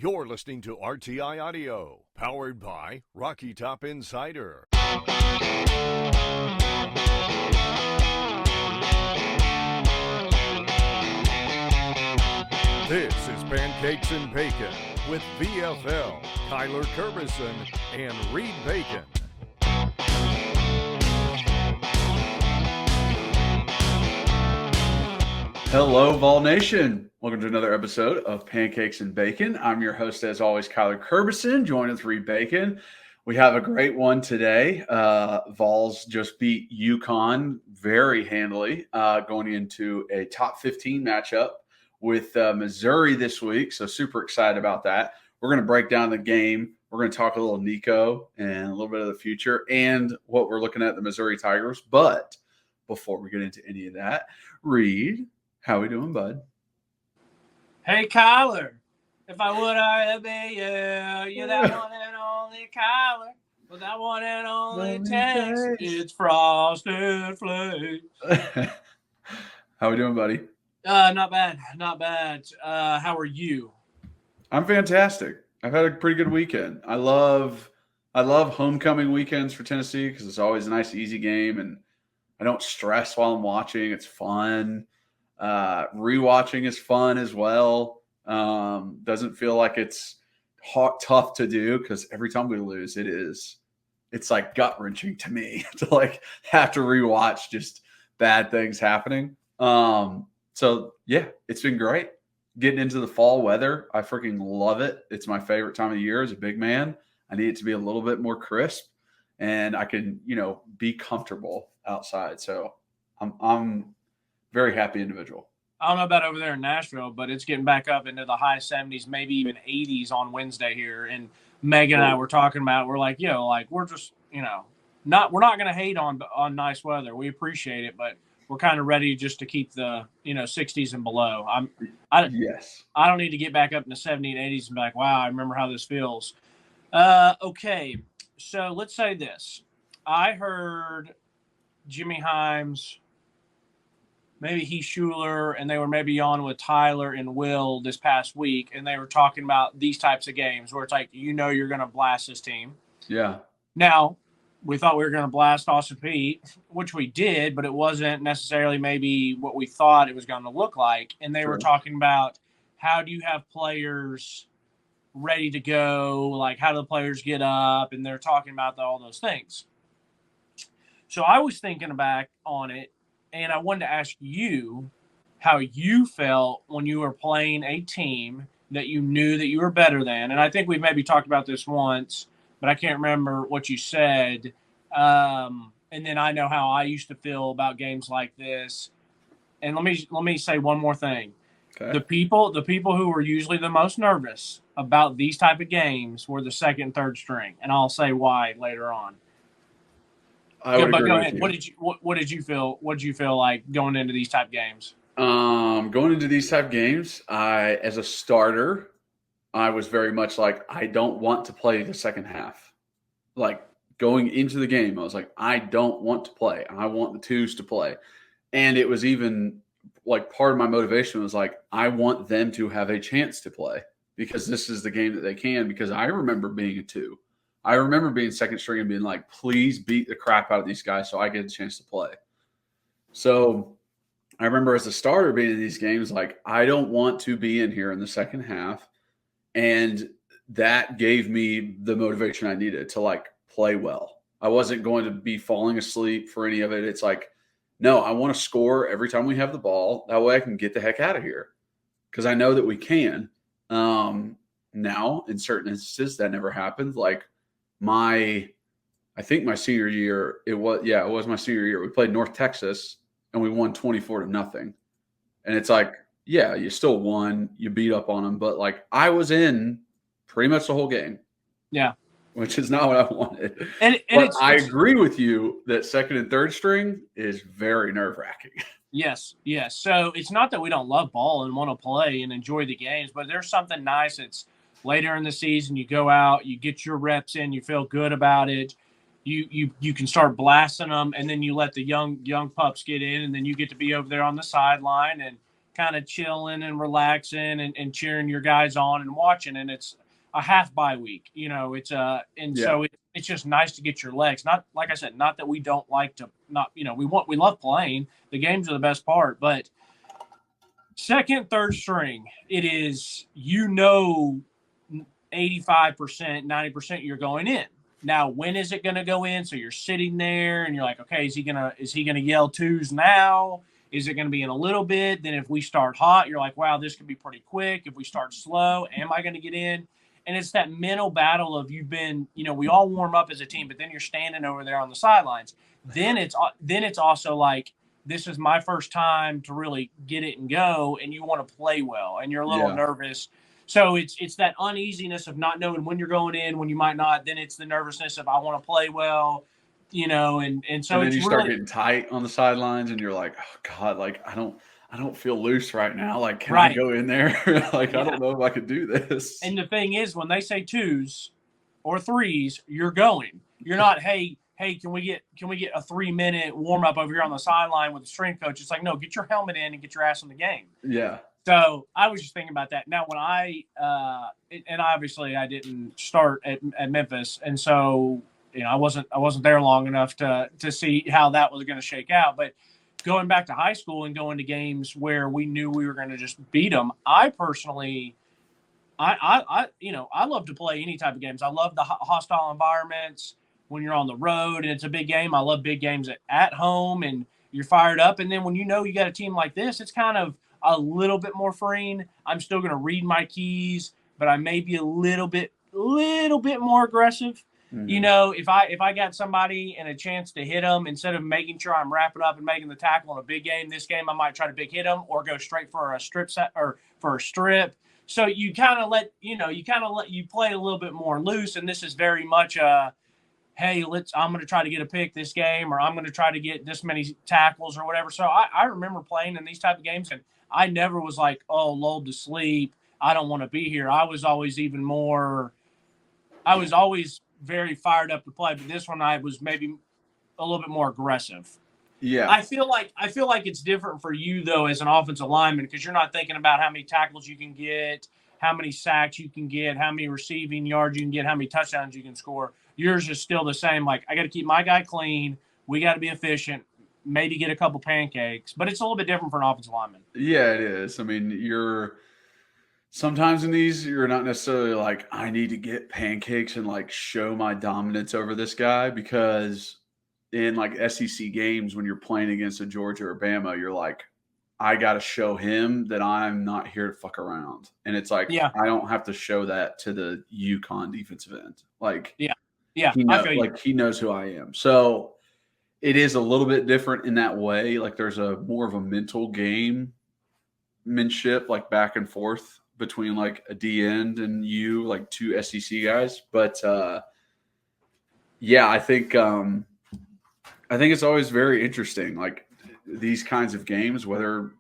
You're listening to RTI Audio, powered by Rocky Top Insider. This is Pancakes and Bacon with VFL, Kyler Kerbyson, and Reed Bacon. Hello, Vol Nation. Welcome to another episode of Pancakes and Bacon. I'm your host, as always, Kyler Kerbyson, joined with Reed Bacon. We have a great one today. Vols just beat UConn very handily, going into a top 15 matchup with Missouri this week. So super excited about that. We're going to break down the game. We're going to talk a little Nico and a little bit of the future and what we're looking at the Missouri Tigers. But before we get into any of that, Reed, how we doing, bud? Hey, Kyler, if I would, I'd be you. You're that one and only Kyler. With that one and only text, it's Frosted Flakes. How we doing, buddy? Not bad. How are you? I'm fantastic. I've had a pretty good weekend. I love homecoming weekends for Tennessee because it's always a nice, easy game, and I don't stress while I'm watching. It's fun. Rewatching is fun as well. Doesn't feel like it's tough to do because every time we lose, it's like gut wrenching to me to like have to rewatch just bad things happening. So yeah, it's been great getting into the fall weather. I freaking love it. It's my favorite time of the year as a big man. I need it to be a little bit more crisp and I can, be comfortable outside. So I'm very happy individual. I don't know about over there in Nashville, but it's getting back up into the high 70s, maybe even 80s on Wednesday here. And Megan and I were talking about, we're like, we're just, we're not going to hate on nice weather. We appreciate it, but we're kind of ready just to keep the, 60s and below. Yes. I don't need to get back up in the 70s and 80s and be like, wow, I remember how this feels. Okay. So let's say this. I heard Jimmy Himes, maybe Heath Schuler, and they were maybe on with Tyler and Will this past week, and they were talking about these types of games where it's like, you're going to blast this team. Yeah. Now, we thought we were going to blast Austin Peay, which we did, but it wasn't necessarily maybe what we thought it was going to look like. And they were talking about how do you have players ready to go, like how do the players get up, and they're talking about all those things. So I was thinking back on it, and I wanted to ask you how you felt when you were playing a team that you knew that you were better than. And I think we've maybe talked about this once, but I can't remember what you said. And then I know how I used to feel about games like this. And let me say one more thing. Okay. The people who were usually the most nervous about these type of games were the second and third string. And I'll say why later on. But go ahead. What did you feel? What did you feel like going into these type games? Going into these type games, as a starter, I was very much like, I don't want to play the second half. Like going into the game, I was like, I don't want to play. I want the twos to play. And it was even like part of my motivation was like, I want them to have a chance to play because this is the game that they can, because I remember being a two. I remember being second string and being like, please beat the crap out of these guys so I get a chance to play. So I remember as a starter being in these games, like, I don't want to be in here in the second half. And that gave me the motivation I needed to like play well. I wasn't going to be falling asleep for any of it. It's like, no, I want to score every time we have the ball. That way I can get the heck out of here because I know that we can. Now, in certain instances, that never happened. Like, I think my senior year, it was my senior year. We played North Texas and we won 24-0. And it's like, yeah, you still won, you beat up on them, but like I was in pretty much the whole game. Yeah. Which is not what I wanted. But I agree with you that second and third string is very nerve-wracking. Yes. So it's not that we don't love ball and want to play and enjoy the games, but there's something nice. It's later in the season, you go out, you get your reps in, you feel good about it. You can start blasting them, and then you let the young pups get in, and then you get to be over there on the sideline, and kind of chilling and relaxing and cheering your guys on and watching. And it's a half bye week, so it's just nice to get your legs. Not like I said, not that we don't like to we love playing. The games are the best part, but second, third string, it is 85%, 90% you're going in. Now, when is it going to go in? So you're sitting there and you're like, okay, is he gonna yell twos now? Is it going to be in a little bit? Then if we start hot, you're like, wow, this could be pretty quick. If we start slow, am I going to get in? And it's that mental battle of we all warm up as a team, but then you're standing over there on the sidelines. Then it's also like, this is my first time to really get it and go, and you want to play well, and you're a little nervous. So it's that uneasiness of not knowing when you're going in, when you might not. Then it's the nervousness of I want to play well, and so and then it's you start getting tight on the sidelines, and you're like, oh God, like I don't feel loose right now. Like, can I go in there? I don't know if I could do this. And the thing is, when they say twos or threes, you're going. You're not, hey, can we get a 3-minute warm up over here on the sideline with the strength coach? It's like, no, get your helmet in and get your ass in the game. Yeah. So I was just thinking about that. Now, when and obviously I didn't start at Memphis, and so I wasn't there long enough to see how that was going to shake out. But going back to high school and going to games where we knew we were going to just beat them, I personally, I love to play any type of games. I love the hostile environments when you're on the road and it's a big game. I love big games at home and you're fired up. And then when you got a team like this, it's kind of a little bit more freeing. I'm still going to read my keys, but I may be a little bit more aggressive. Mm-hmm. If I got somebody and a chance to hit them, instead of making sure I'm wrapping up and making the tackle in a big game, this game I might try to big hit them or go straight for a strip set or for a strip. So you kind of you play a little bit more loose. And this is very much hey, I'm going to try to get a pick this game, or I'm going to try to get this many tackles or whatever. So I remember playing in these type of games, and I never was like, oh, lulled to sleep, I don't want to be here. I was always very fired up to play, but this one I was maybe a little bit more aggressive. Yeah. I feel like it's different for you though as an offensive lineman, because you're not thinking about how many tackles you can get, how many sacks you can get, how many receiving yards you can get, how many touchdowns you can score. Yours is still the same. Like, I got to keep my guy clean. We got to be efficient, maybe get a couple pancakes, but it's a little bit different for an offensive lineman. Yeah, it is. I mean, sometimes in these, you're not necessarily like, I need to get pancakes and like show my dominance over this guy, because in like SEC games, when you're playing against a Georgia or Bama, you're like, I got to show him that I'm not here to fuck around. And it's like, I don't have to show that to the UConn defensive end. Like, he knows who I am. So it is a little bit different in that way. Like, there's a more of a mental gamemanship, like back and forth between like a D end and you, like two SEC guys. But I think it's always very interesting, like these kinds of games, whether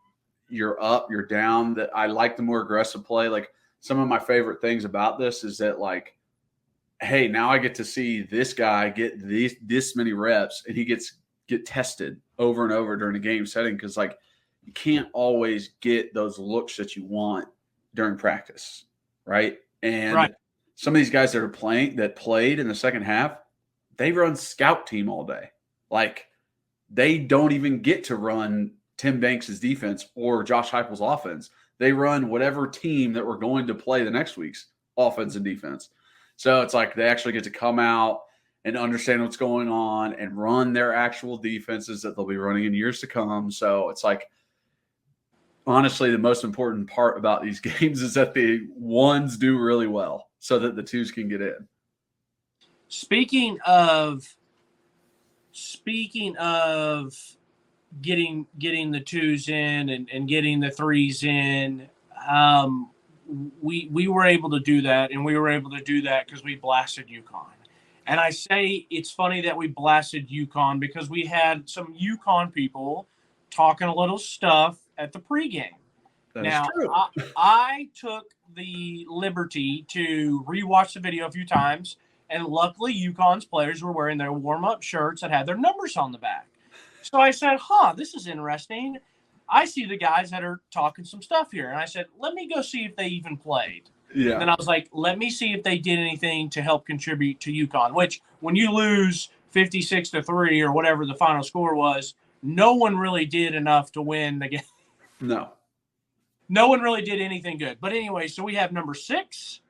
you're up, you're down. That I like the more aggressive play. Like, some of my favorite things about this is that, like, hey, now I get to see this guy get this many reps, and he get tested over and over during a game setting, because like you can't always get those looks that you want during practice, right? And some of these guys that played in the second half, they run scout team all day. Like, they don't even get to run Tim Banks' defense or Josh Heupel's offense. They run whatever team that we're going to play the next week's offense and defense. So it's like they actually get to come out and understand what's going on and run their actual defenses that they'll be running in years to come. So it's like, honestly, the most important part about these games is that the ones do really well so that the twos can get in. Speaking of getting the twos in and getting the threes in, we were able to do that, and we were able to do that because we blasted UConn. And I say it's funny that we blasted UConn because we had some UConn people talking a little stuff at the pregame. Now, I took the liberty to rewatch the video a few times, and luckily UConn's players were wearing their warm-up shirts that had their numbers on the back. So I said, this is interesting. I see the guys that are talking some stuff here. And I said, let me go see if they even played. Yeah. And then I was like, let me see if they did anything to help contribute to UConn, which when you lose 56-3 or whatever the final score was, no one really did enough to win the game. No. No one really did anything good. But anyway, so we have number 6,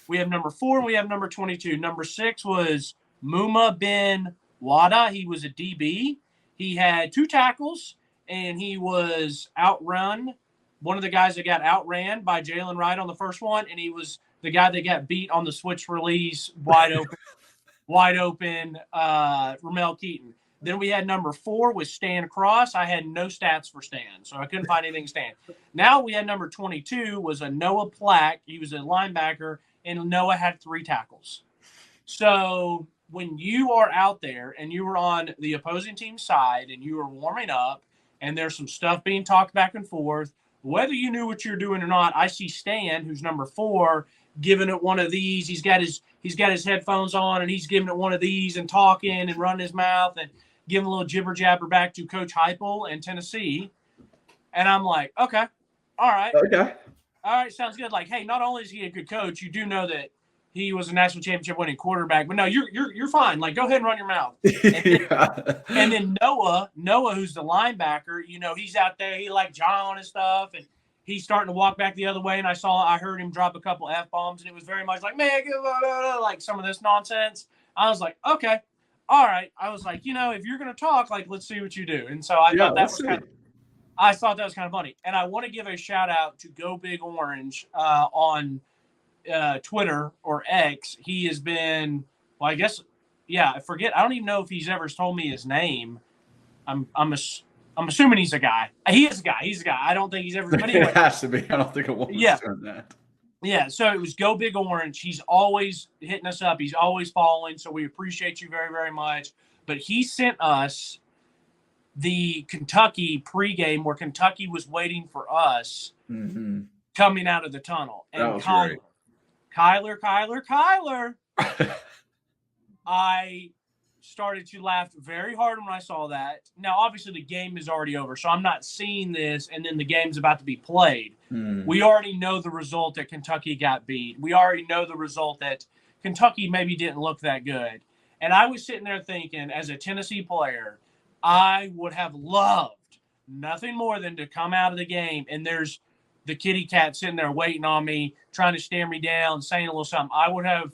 we have number 4, and we have number 22. Number 6 was Muma bin Wada. He was a DB. He had 2 tackles, and he was outrun. One of the guys that got outran by Jalen Wright on the first one, and he was the guy that got beat on the switch release, wide open, Ramel Keaton. Then we had number 4 with Stan Cross. I had no stats for Stan, so I couldn't find anything Stan. Now we had number 22 was a Noah Plack. He was a linebacker, and Noah had 3 tackles. So when you are out there and you were on the opposing team's side and you were warming up and there's some stuff being talked back and forth, whether you knew what you're doing or not, I see Stan, who's number 4, giving it one of these. He's got his headphones on and he's giving it one of these and talking and running his mouth and giving a little jibber jabber back to Coach Heupel in Tennessee. And I'm like, okay, all right. Okay. All right, sounds good. Like, hey, not only is he a good coach, you do know that he was a national championship winning quarterback. But no, you're fine. Like, go ahead and run your mouth. And then Noah, who's the linebacker, he's out there. He like John and stuff, and he's starting to walk back the other way. And I heard him drop a couple F-bombs, and it was very much like, man, like some of this nonsense. I was like, okay, all right. I was like, if you're gonna talk, like, let's see what you do. And so I thought that was kind of funny. And I want to give a shout out to Go Big Orange on Twitter or X. He has been, well, I guess, yeah, I forget. I don't even know if he's ever told me his name. I'm assuming he's a guy. He is a guy. He's a guy. I don't think he's ever. But anyway, it has to be. I don't think a woman's done that. Yeah. So it was Go Big Orange. He's always hitting us up. He's always following. So we appreciate you very, very much. But he sent us the Kentucky pregame where Kentucky was waiting for us coming out of the tunnel. And that was great. Kyler. I started to laugh very hard when I saw that. Now, obviously, the game is already over, so I'm not seeing this, and then the game's about to be played. We already know the result that Kentucky got beat. We already know the result that Kentucky maybe didn't look that good. And I was sitting there thinking, as a Tennessee player, I would have loved nothing more than to come out of the game, and there's the kitty cat sitting there waiting on me, trying to stare me down, saying a little something. I would have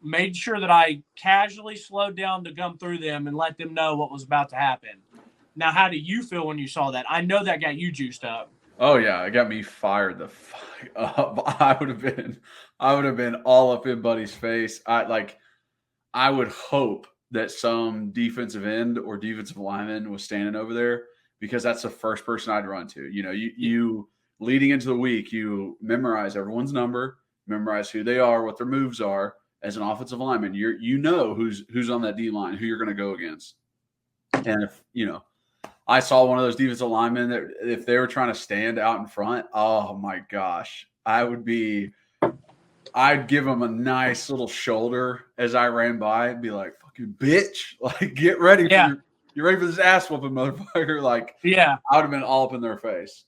made sure that I casually slowed down to come through them and let them know what was about to happen. Now, how do you feel when you saw that? I know that got you juiced up. Oh yeah, it got me fired the fuck up. I would have been all up in Buddy's face. I would hope that some defensive end or defensive lineman was standing over there, because that's the first person I'd run to. You leading into the week, you memorize everyone's number, memorize who they are, what their moves are. As an offensive lineman, you know who's on that D line, who you're going to go against. And if I saw one of those defensive linemen that if they were trying to stand out in front, oh my gosh, I'd give them a nice little shoulder as I ran by and be like, "Fucking bitch, like get ready, you're ready for this ass whooping, motherfucker!" Like, yeah, I would have been all up in their face.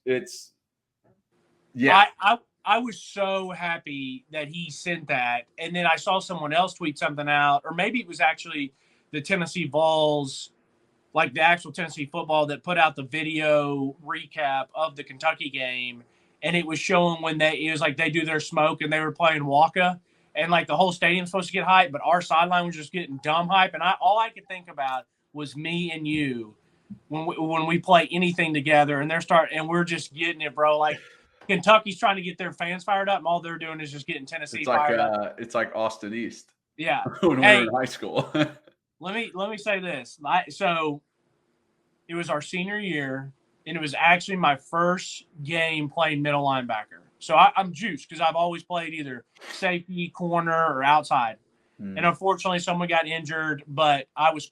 I was so happy that he sent that. And then I saw someone else tweet something out, or maybe it was actually the Tennessee Vols, like the actual Tennessee football, that put out the video recap of the Kentucky game. And it was showing it was like they do their smoke and they were playing Waka, and like the whole stadium's supposed to get hype, but our sideline was just getting dumb hype. And all I could think about was me and you when we play anything together, and we're just getting it, bro. Like, Kentucky's trying to get their fans fired up, and all they're doing is just getting Tennessee fired up. It's like Austin East. Yeah. When we were in high school. Let me say this. So it was our senior year, and it was actually my first game playing middle linebacker. So I'm juiced because I've always played either safety, corner, or outside. And unfortunately, someone got injured, but I was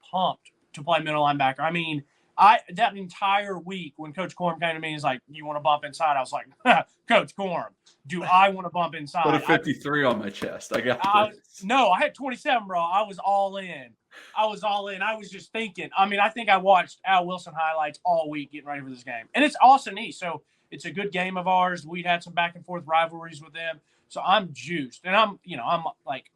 pumped to play middle linebacker. I mean, that entire week when Coach Corm came to me and was like, "You want to bump inside?" I was like, "Coach Corm, do I want to bump inside?" Put a 53 on my chest. I got this. No, I had 27, bro. I was all in. I was just thinking. I mean, I think I watched Al Wilson highlights all week getting ready for this game, and it's Austin East, so it's a good game of ours. We'd had some back and forth rivalries with them, so I'm juiced, and I'm like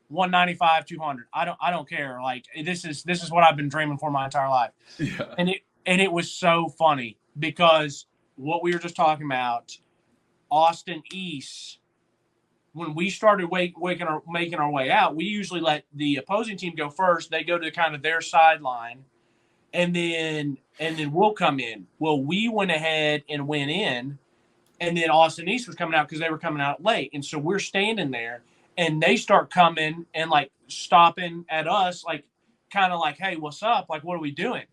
195, 200. I don't care. Like this is what I've been dreaming for my entire life. Yeah. And it was so funny because what we were just talking about, Austin East, when we started making our way out, we usually let the opposing team go first. They go to kind of their sideline, and then we'll come in. Well, we went ahead and went in, and then Austin East was coming out because they were coming out late, and so we're standing there. And they start coming and like stopping at us, like kind of like, "Hey, what's up? Like, what are we doing?"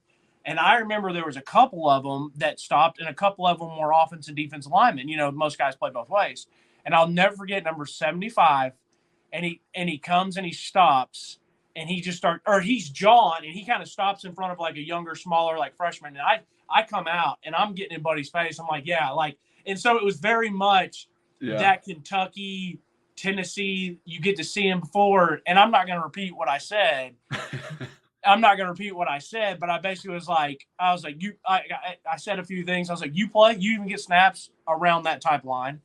And I remember there was a couple of them that stopped, and a couple of them were offensive and defensive linemen. You know, most guys play both ways. And I'll never forget number 75. And he comes and he stops, and he just he's John, and he kind of stops in front of like a younger, smaller, like freshman. And I come out and I'm getting in Buddy's face. I'm like, yeah, like, and so it was very much that Kentucky, Tennessee, you get to see him before, and I'm not going to repeat what I said. But I basically was like, I said a few things. I was like, you play, you even get snaps around that type line.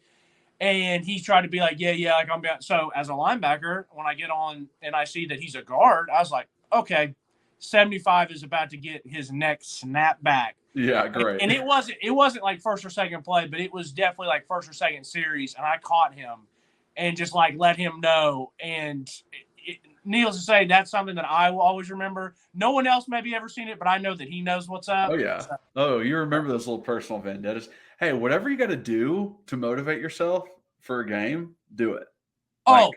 And he tried to be like, yeah, like I'm going. So as a linebacker, when I get on and I see that he's a guard, I was like, okay, 75 is about to get his next snap back. Yeah, great. And it wasn't like first or second play, but it was definitely like first or second series, and I caught him and just like let him know. And needless to say, that's something that I will always remember. No one else maybe ever seen it, but I know that he knows what's up. Oh, yeah. So. Oh, you remember those little personal vendettas. Hey, whatever you got to do to motivate yourself for a game, do it. I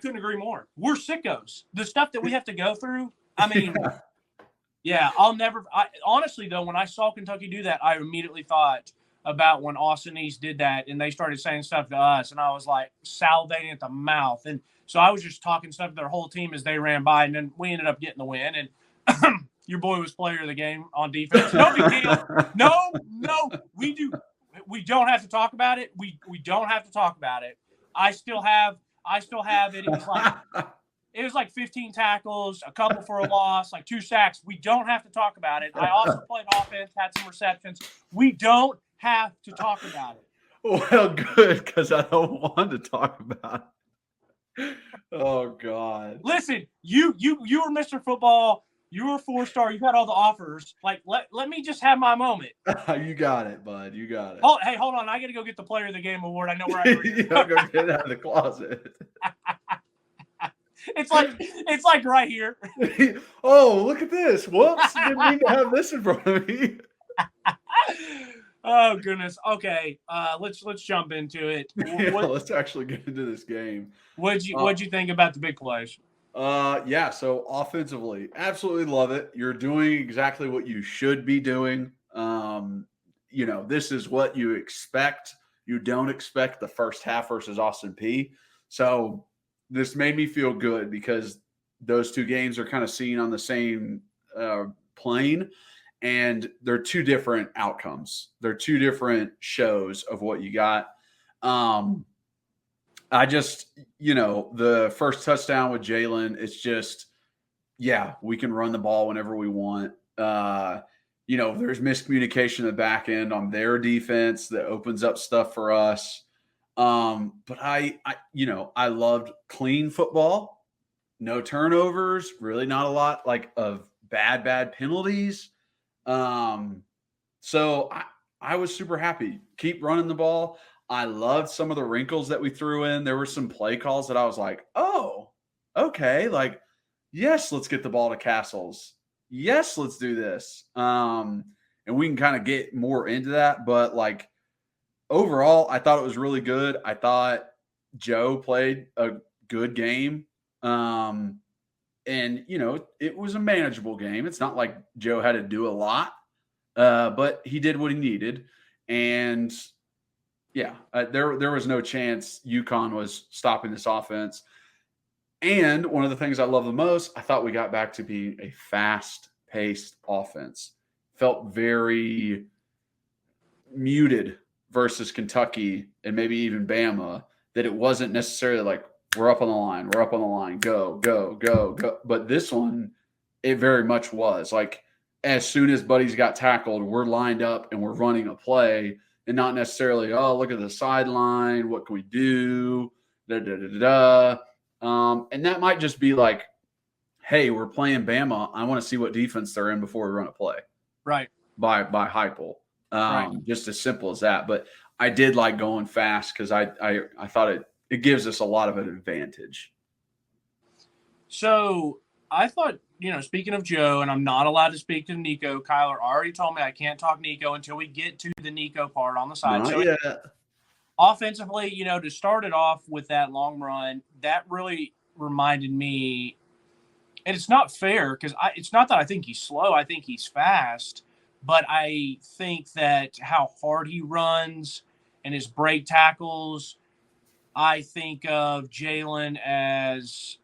couldn't agree more. We're sickos. The stuff that we have to go through, I mean, yeah, honestly, though, when I saw Kentucky do that, I immediately thought about when Austin East did that and they started saying stuff to us, and I was like salivating at the mouth. And so I was just talking stuff to their whole team as they ran by, and then we ended up getting the win. And your boy was player of the game on defense. No big deal. No, we do. We don't have to talk about it. We don't have to talk about it. I still have it. It was like 15 tackles, a couple for a loss, like 2 sacks. We don't have to talk about it. I also played offense, had some receptions. We don't have to talk about it. Well, good, because I don't want to talk about it. Oh God! Listen, you were Mr. Football. You were 4-star. You had all the offers. Like, let me just have my moment. You got it, bud. You got it. Hey, hold on. I got to go get the Player of the Game award. I know where I am. Yeah, go get it out of the closet. It's like right here. Oh, look at this. Whoops. Didn't mean to have this in front of me. Oh goodness. Okay. Let's jump into it. Let's actually get into this game. What'd you think about the big plays? Yeah, so offensively, absolutely love it. You're doing exactly what you should be doing. This is what you expect. You don't expect the first half versus Austin Peay. So this made me feel good because those two games are kind of seen on the same plane, and they're two different outcomes. They're two different shows of what you got. I just, the first touchdown with Jalen, it's just, yeah, we can run the ball whenever we want. There's miscommunication in the back end on their defense that opens up stuff for us. But I loved clean football, no turnovers, really not a lot of bad penalties. So I was super happy. Keep running the ball. I loved some of the wrinkles that we threw in. There were some play calls that I was like, oh, okay. Like, yes, let's get the ball to Castles. Yes, let's do this. And we can kind of get more into that. But overall, I thought it was really good. I thought Joe played a good game. And, it was a manageable game. It's not like Joe had to do a lot, but he did what he needed. And yeah, there was no chance UConn was stopping this offense. And one of the things I love the most, I thought we got back to being a fast paced offense. Felt very muted versus Kentucky and maybe even Bama, that it wasn't necessarily like, we're up on the line, go, go, go, go. But this one, it very much was. Like, as soon as buddies got tackled, we're lined up and we're running a play, and not necessarily, oh, look at the sideline, what can we do? Da, da, da, da, da. And that might just be like, hey, we're playing Bama. I want to see what defense they're in before we run a play. Right. By Heupel. Right. Just as simple as that. But I did like going fast because I thought it gives us a lot of an advantage. So I thought, speaking of Joe, and I'm not allowed to speak to Nico, Kyler already told me I can't talk Nico until we get to the Nico part on the side. Not so yet. Offensively, to start it off with that long run, that really reminded me, and it's not fair because it's not that I think he's slow. I think he's fast, but I think that how hard he runs and his break tackles, I think of Jalen as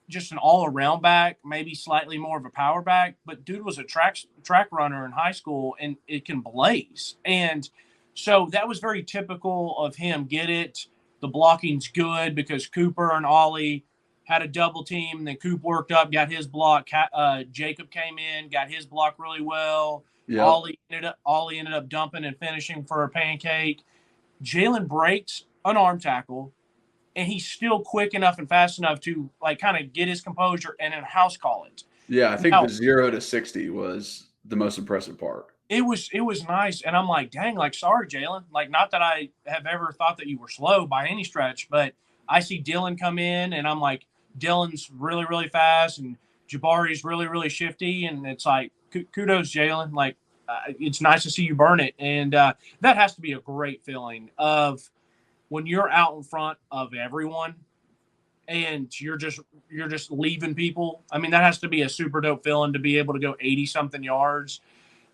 just an all-around back, maybe slightly more of a power back, but dude was a track runner in high school, and it can blaze. And so that was very typical of him. Get it. The blocking's good because Cooper and Ollie had a double team. Then Coop worked up, got his block. Jacob came in, got his block really well. Yep. Ollie ended up dumping and finishing for a pancake. Jalen breaks an arm tackle, and he's still quick enough and fast enough to kind of get his composure and then house call it. Yeah, I think the 0 to 60 was the most impressive part. It was nice, and I'm like, dang, sorry, Jalen. Not that I have ever thought that you were slow by any stretch, but I see Dylan come in, and I'm like, Dylan's really, really fast, and Jabari's really, really shifty, and it's like, kudos, Jalen. It's nice to see you burn it, and that has to be a great feeling of when you're out in front of everyone, and you're just leaving people. I mean, that has to be a super dope feeling to be able to go 80-something yards.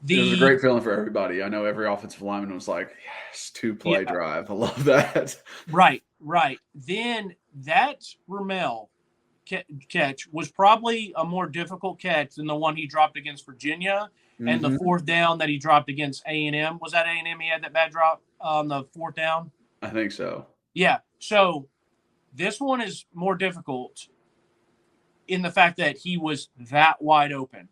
It was a great feeling for everybody. I know every offensive lineman was like, yes, 2-play drive. I love that. Right. Then that Ramel catch was probably a more difficult catch than the one he dropped against Virginia, and the fourth down that he dropped against A&M. Was that A&M he had that bad drop on the fourth down? I think so. Yeah. So this one is more difficult in the fact that he was that wide open.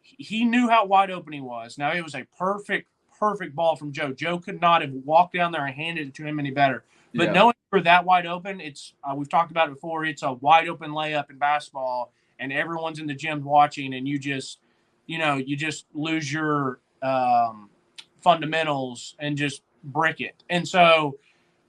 He knew how wide open he was. Now, it was a perfect ball from Joe. Joe could not have walked down there and handed it to him any better. But knowing you're that wide open, it's we've talked about it before, it's a wide open layup in basketball, and everyone's in the gym watching, and you just lose your fundamentals and just brick it. And so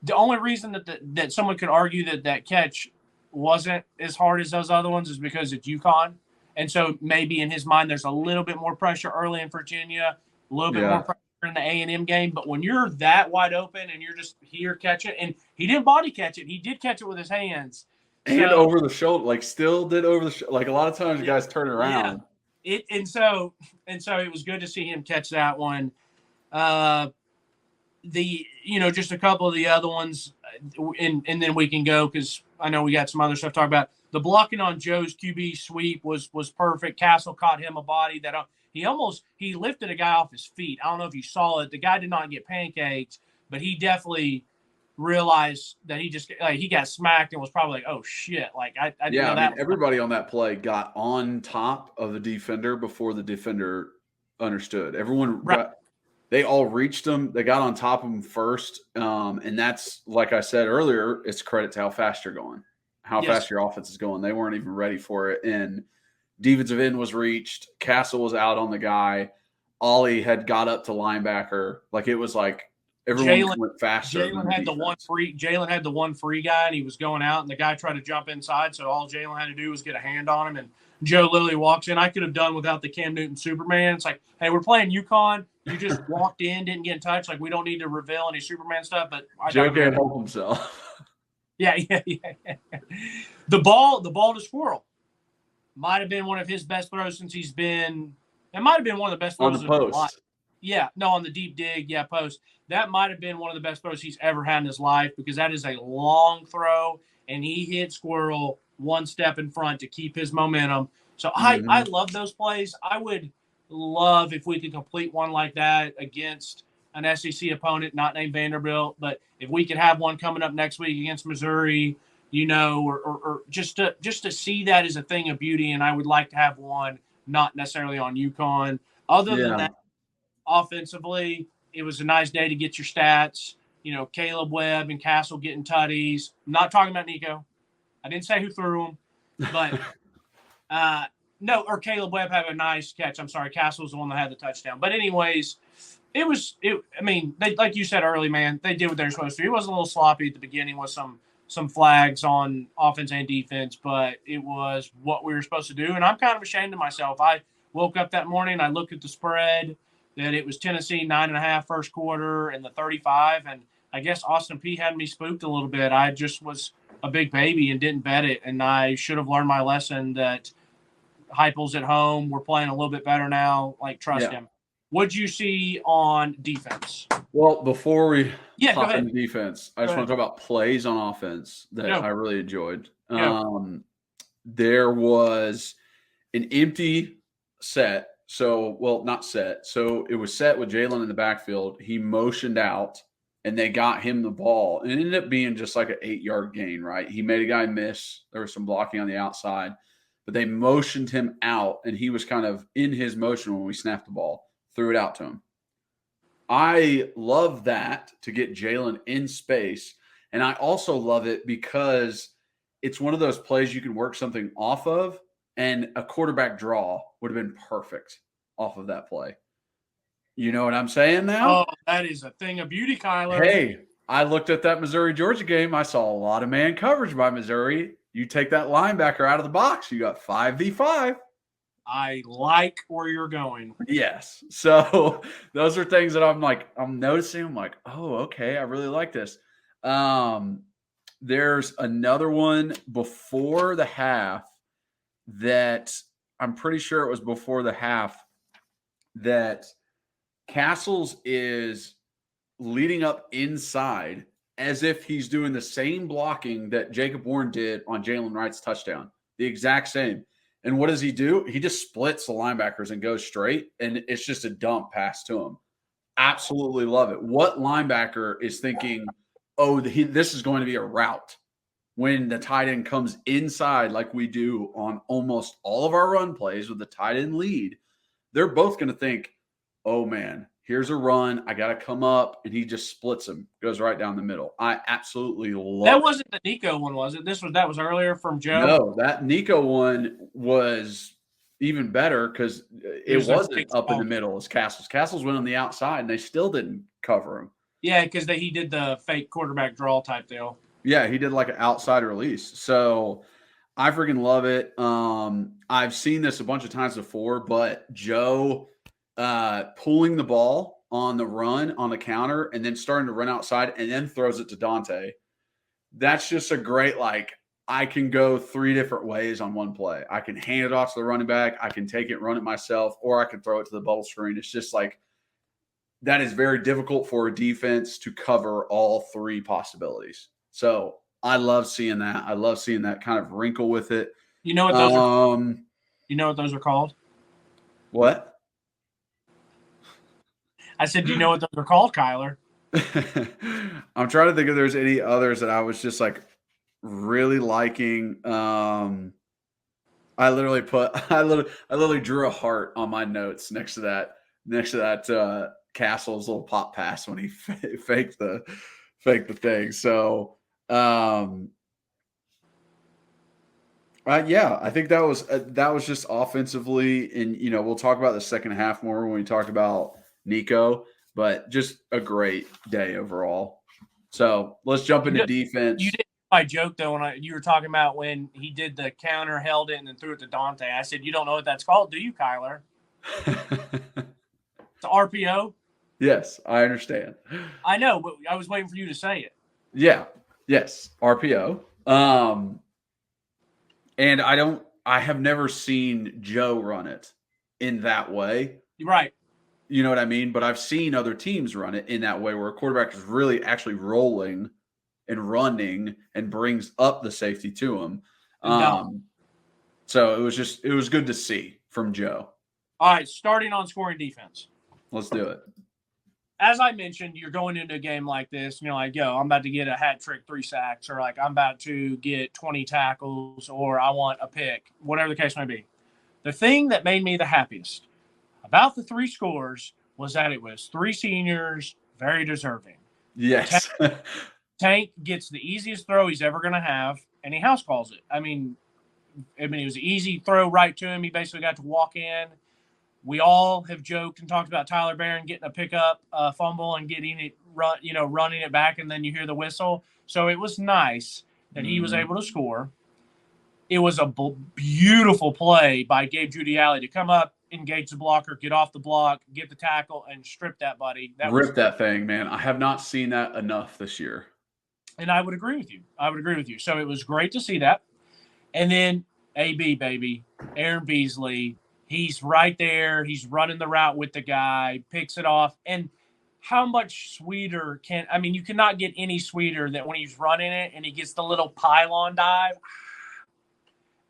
the only reason that someone could argue that catch wasn't as hard as those other ones is because it's UConn. And so maybe in his mind, there's a little bit more pressure early in Virginia, a little bit more pressure in the A&M game. But when you're that wide open and you're just here catching it, and he didn't body catch it. He did catch it with his hands. And over the shoulder, still did over the shoulder. A lot of times you guys turn around. Yeah. And so it was good to see him catch that one. Just a couple of the other ones, and then we can go because I know we got some other stuff to talk about. The blocking on Joe's QB sweep was perfect. Castle caught him a body that he lifted a guy off his feet. I don't know if you saw it. The guy did not get pancaked, but he definitely realized that he got smacked and was probably like, oh shit. I didn't know that. Everybody on that play got on top of the defender before the defender understood. Everyone they all reached him. They got on top of him first. And that's, like I said earlier, it's credit to how fast you're going. How fast your offense is going. They weren't even ready for it. And defensive end was reached. Castle was out on the guy. Ollie had got up to linebacker. It was like everyone went faster. Jalen had the one free guy, and he was going out, and the guy tried to jump inside. So all Jalen had to do was get a hand on him, and Joe literally walks in. I could have done without the Cam Newton Superman. It's like, hey, we're playing UConn. You just walked in, didn't get in touch. We don't need to reveal any Superman stuff. But Joe can't help himself. Yeah. The ball to Squirrel might have been one of his best throws since he's been. It might have been one of the best throws on the post. Life. Yeah, no, on the deep dig, post. That might have been one of the best throws he's ever had in his life because that is a long throw, and he hit Squirrel one step in front to keep his momentum. So I love those plays. I would love if we could complete one like that against an SEC opponent not named Vanderbilt. But if we could have one coming up next week against Missouri, or just to see that as a thing of beauty. And I would like to have one not necessarily on UConn. Other than that, offensively, it was a nice day to get your stats. Caleb Webb and Castle getting tutties. I'm not talking about Nico. I didn't say who threw them, but no, or Caleb Webb had a nice catch. I'm sorry, Castle's the one that had the touchdown. But anyways, they, like you said early, man, they did what they were supposed to. It was a little sloppy at the beginning with some flags on offense and defense, but it was what we were supposed to do. And I'm kind of ashamed of myself. I woke up that morning, I looked at the spread, that it was Tennessee 9.5 first quarter and the 35. And I guess Austin P had me spooked a little bit. I just was a big baby and didn't bet it. And I should have learned my lesson that Heupel's at home. We're playing a little bit better now. Trust him. What'd you see on defense? Well, before we hop into defense, I just want to talk about plays on offense that I really enjoyed. There was an empty set. So, not set. So it was set with Jalen in the backfield. He motioned out, and they got him the ball. And it ended up being just like an 8-yard gain, right? He made a guy miss. There was some blocking on the outside. But they motioned him out, and he was kind of in his motion when we snapped the ball, threw it out to him. I love that to get Jalen in space. And I also love it because it's one of those plays you can work something off of, and a quarterback draw would have been perfect off of that play. You know what I'm saying now? Oh, that is a thing of beauty, Kyler. Hey, I looked at that Missouri-Georgia game. I saw a lot of man coverage by Missouri. You take that linebacker out of the box, you got 5v5. I like where you're going. Yes. So those are things that I'm noticing. I'm like, oh, okay, I really like this. There's another one before the half that I'm pretty sure it was before the half that Castles is leading up inside as if he's doing the same blocking that Jacob Warren did on Jalen Wright's touchdown, the exact same. And what does he do? He just splits the linebackers and goes straight, and it's just a dump pass to him. Absolutely love it. What linebacker is thinking, this is going to be a route when the tight end comes inside like we do on almost all of our run plays with the tight end lead? They're both going to think, oh, man, here's a run. I got to come up, and he just splits him, goes right down the middle. I absolutely love that. Wasn't the Nico one, was it? That was earlier from Joe? No, that Nico one was even better because it wasn't up in the middle as Castles. Castles went on the outside, and they still didn't cover him. Yeah, because he did the fake quarterback draw type deal. Yeah, he did like an outside release. So I freaking love it. I've seen this a bunch of times before, but Joe pulling the ball on the run on the counter and then starting to run outside and then throws it to Dante. That's just a great, I can go 3 different ways on one play. I can hand it off to the running back. I can take it, run it myself, or I can throw it to the bubble screen. It's just that is very difficult for a defense to cover all 3 possibilities. So I love seeing that. I love seeing that kind of wrinkle with it. You know what those are? You know what those are called? What? I said, do you know what those are called, Kyler? I'm trying to think if there's any others that I was just really liking. I literally drew a heart on my notes next to that Castle's little pop pass when he faked the thing. So I think that was just offensively, and we'll talk about the second half more when we talk about Nico, but just a great day overall. So let's jump into defense. You did my joke though when you were talking about when he did the counter, held it, and then threw it to Dante. I said, "You don't know what that's called, do you, Kyler?" It's an RPO. Yes, I understand. I know, but I was waiting for you to say it. Yeah. Yes, RPO. And I have never seen Joe run it in that way. You're right. You know what I mean? But I've seen other teams run it in that way where a quarterback is really actually rolling and running and brings up the safety to him. So it was good to see from Joe. All right, starting on scoring defense. Let's do it. As I mentioned, you're going into a game like this, and you're like, yo, I'm about to get a hat trick, 3 sacks, or like I'm about to get 20 tackles, or I want a pick, whatever the case may be. The thing that made me the happiest about the 3 scores was that it was 3 seniors, very deserving. Yes. Tank gets the easiest throw he's ever going to have, and he house calls it. I mean, it was an easy throw right to him. He basically got to walk in. We all have joked and talked about Tyler Barron getting a pickup fumble and getting it running it back, and then you hear the whistle. So it was nice that he was able to score. It was a beautiful play by Gabe Giudiale to come up, engage the blocker, get off the block, get the tackle, and strip that buddy. Rip that thing, man. I have not seen that enough this year. And I would agree with you. So it was great to see that. And then AB, baby, Aaron Beasley, he's right there. He's running the route with the guy, picks it off. And how much sweeter you cannot get any sweeter than when he's running it and he gets the little pylon dive.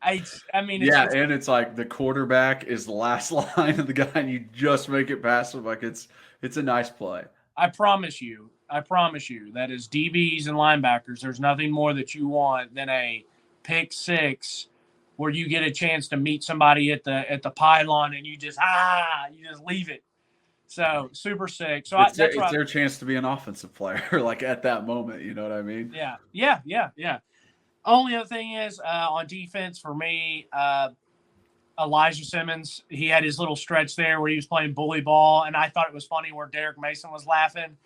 It's like the quarterback is the last line of the guy and you just make it past him. Like it's a nice play. I promise you that as DBs and linebackers, there's nothing more that you want than a pick 6 where you get a chance to meet somebody at the pylon and you just leave it. So super sick. So it's their chance to be an offensive player, like at that moment. You know what I mean? Yeah. Only other thing is on defense for me, Elijah Simmons, he had his little stretch there where he was playing bully ball, and I thought it was funny where Derek Mason was laughing.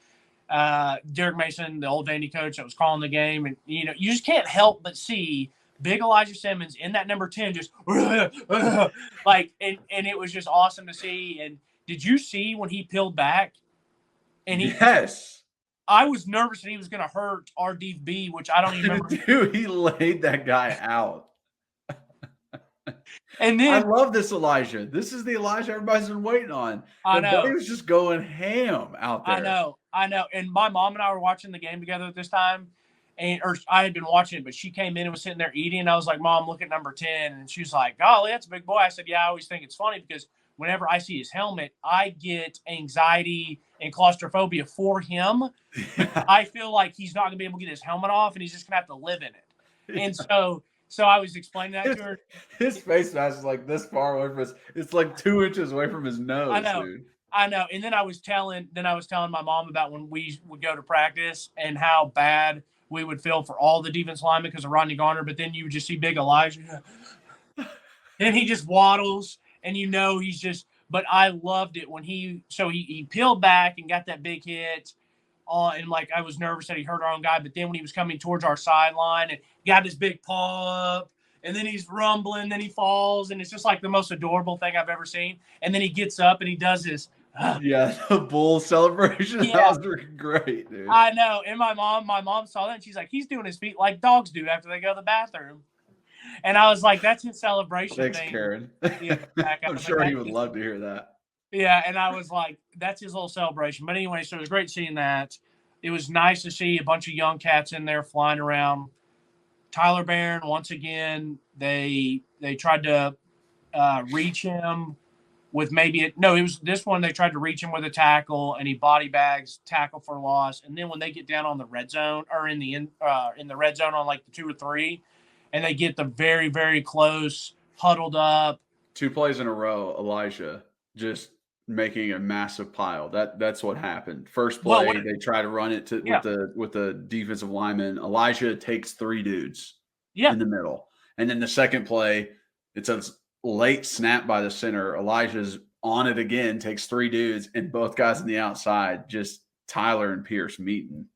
Derek Mason, the old Vandy coach that was calling the game, and you just can't help but see big Elijah Simmons in that number 10 just like, and it was just awesome to see. And did you see when he peeled back? And yes. I was nervous that he was going to hurt RDB, which I don't even remember. Dude, he laid that guy out. And then I love this Elijah. This is the Elijah everybody's been waiting on. I know. He was just going ham out there. I know. And my mom and I were watching the game together at this time. Or I had been watching it, but she came in and was sitting there eating. And I was like, Mom, look at number 10. And she was like, golly, that's a big boy. I said, yeah, I always think it's funny because whenever I see his helmet, I get anxiety and claustrophobia for him. Yeah. I feel like he's not going to be able to get his helmet off and he's just going to have to live in it. And so I was explaining that to her. His face mask is like this far away from us. It's like 2 inches away from his nose. I know. And then I was telling my mom about when we would go to practice and how bad we would feel for all the defense linemen because of Rodney Garner. But then you would just see big Elijah. And he just waddles and he's just – but I loved it when he peeled back and got that big hit. And like I was nervous that he hurt our own guy, but then when he was coming towards our sideline and got his big paw up, and then he's rumbling, then he falls, and it's just like the most adorable thing I've ever seen. And then he gets up and he does his the bull celebration. Yeah. That was great, dude. I know. And my mom saw that and she's like, he's doing his feet like dogs do after they go to the bathroom. And I was like, that's his celebration. Thanks, thing. Karen. Yeah, I'm sure he would love to hear that. Yeah, and I was like, that's his little celebration. But anyway, so it was great seeing that. It was nice to see a bunch of young cats in there flying around. Tyler Barron, once again, they tried to reach him with this one they tried to reach him with a tackle, and he body bags, tackle for loss. And then when they get down on the red zone or in the red zone on like the 2 or 3, and they get the very, very close, huddled up. 2 plays in a row, Elijah just making a massive pile. That's what happened. First play, they try to run it with the defensive lineman. Elijah takes 3 dudes in the middle. And then the second play, it's a late snap by the center. Elijah's on it again, takes 3 dudes, and both guys on the outside, just Tyler and Pierce meeting.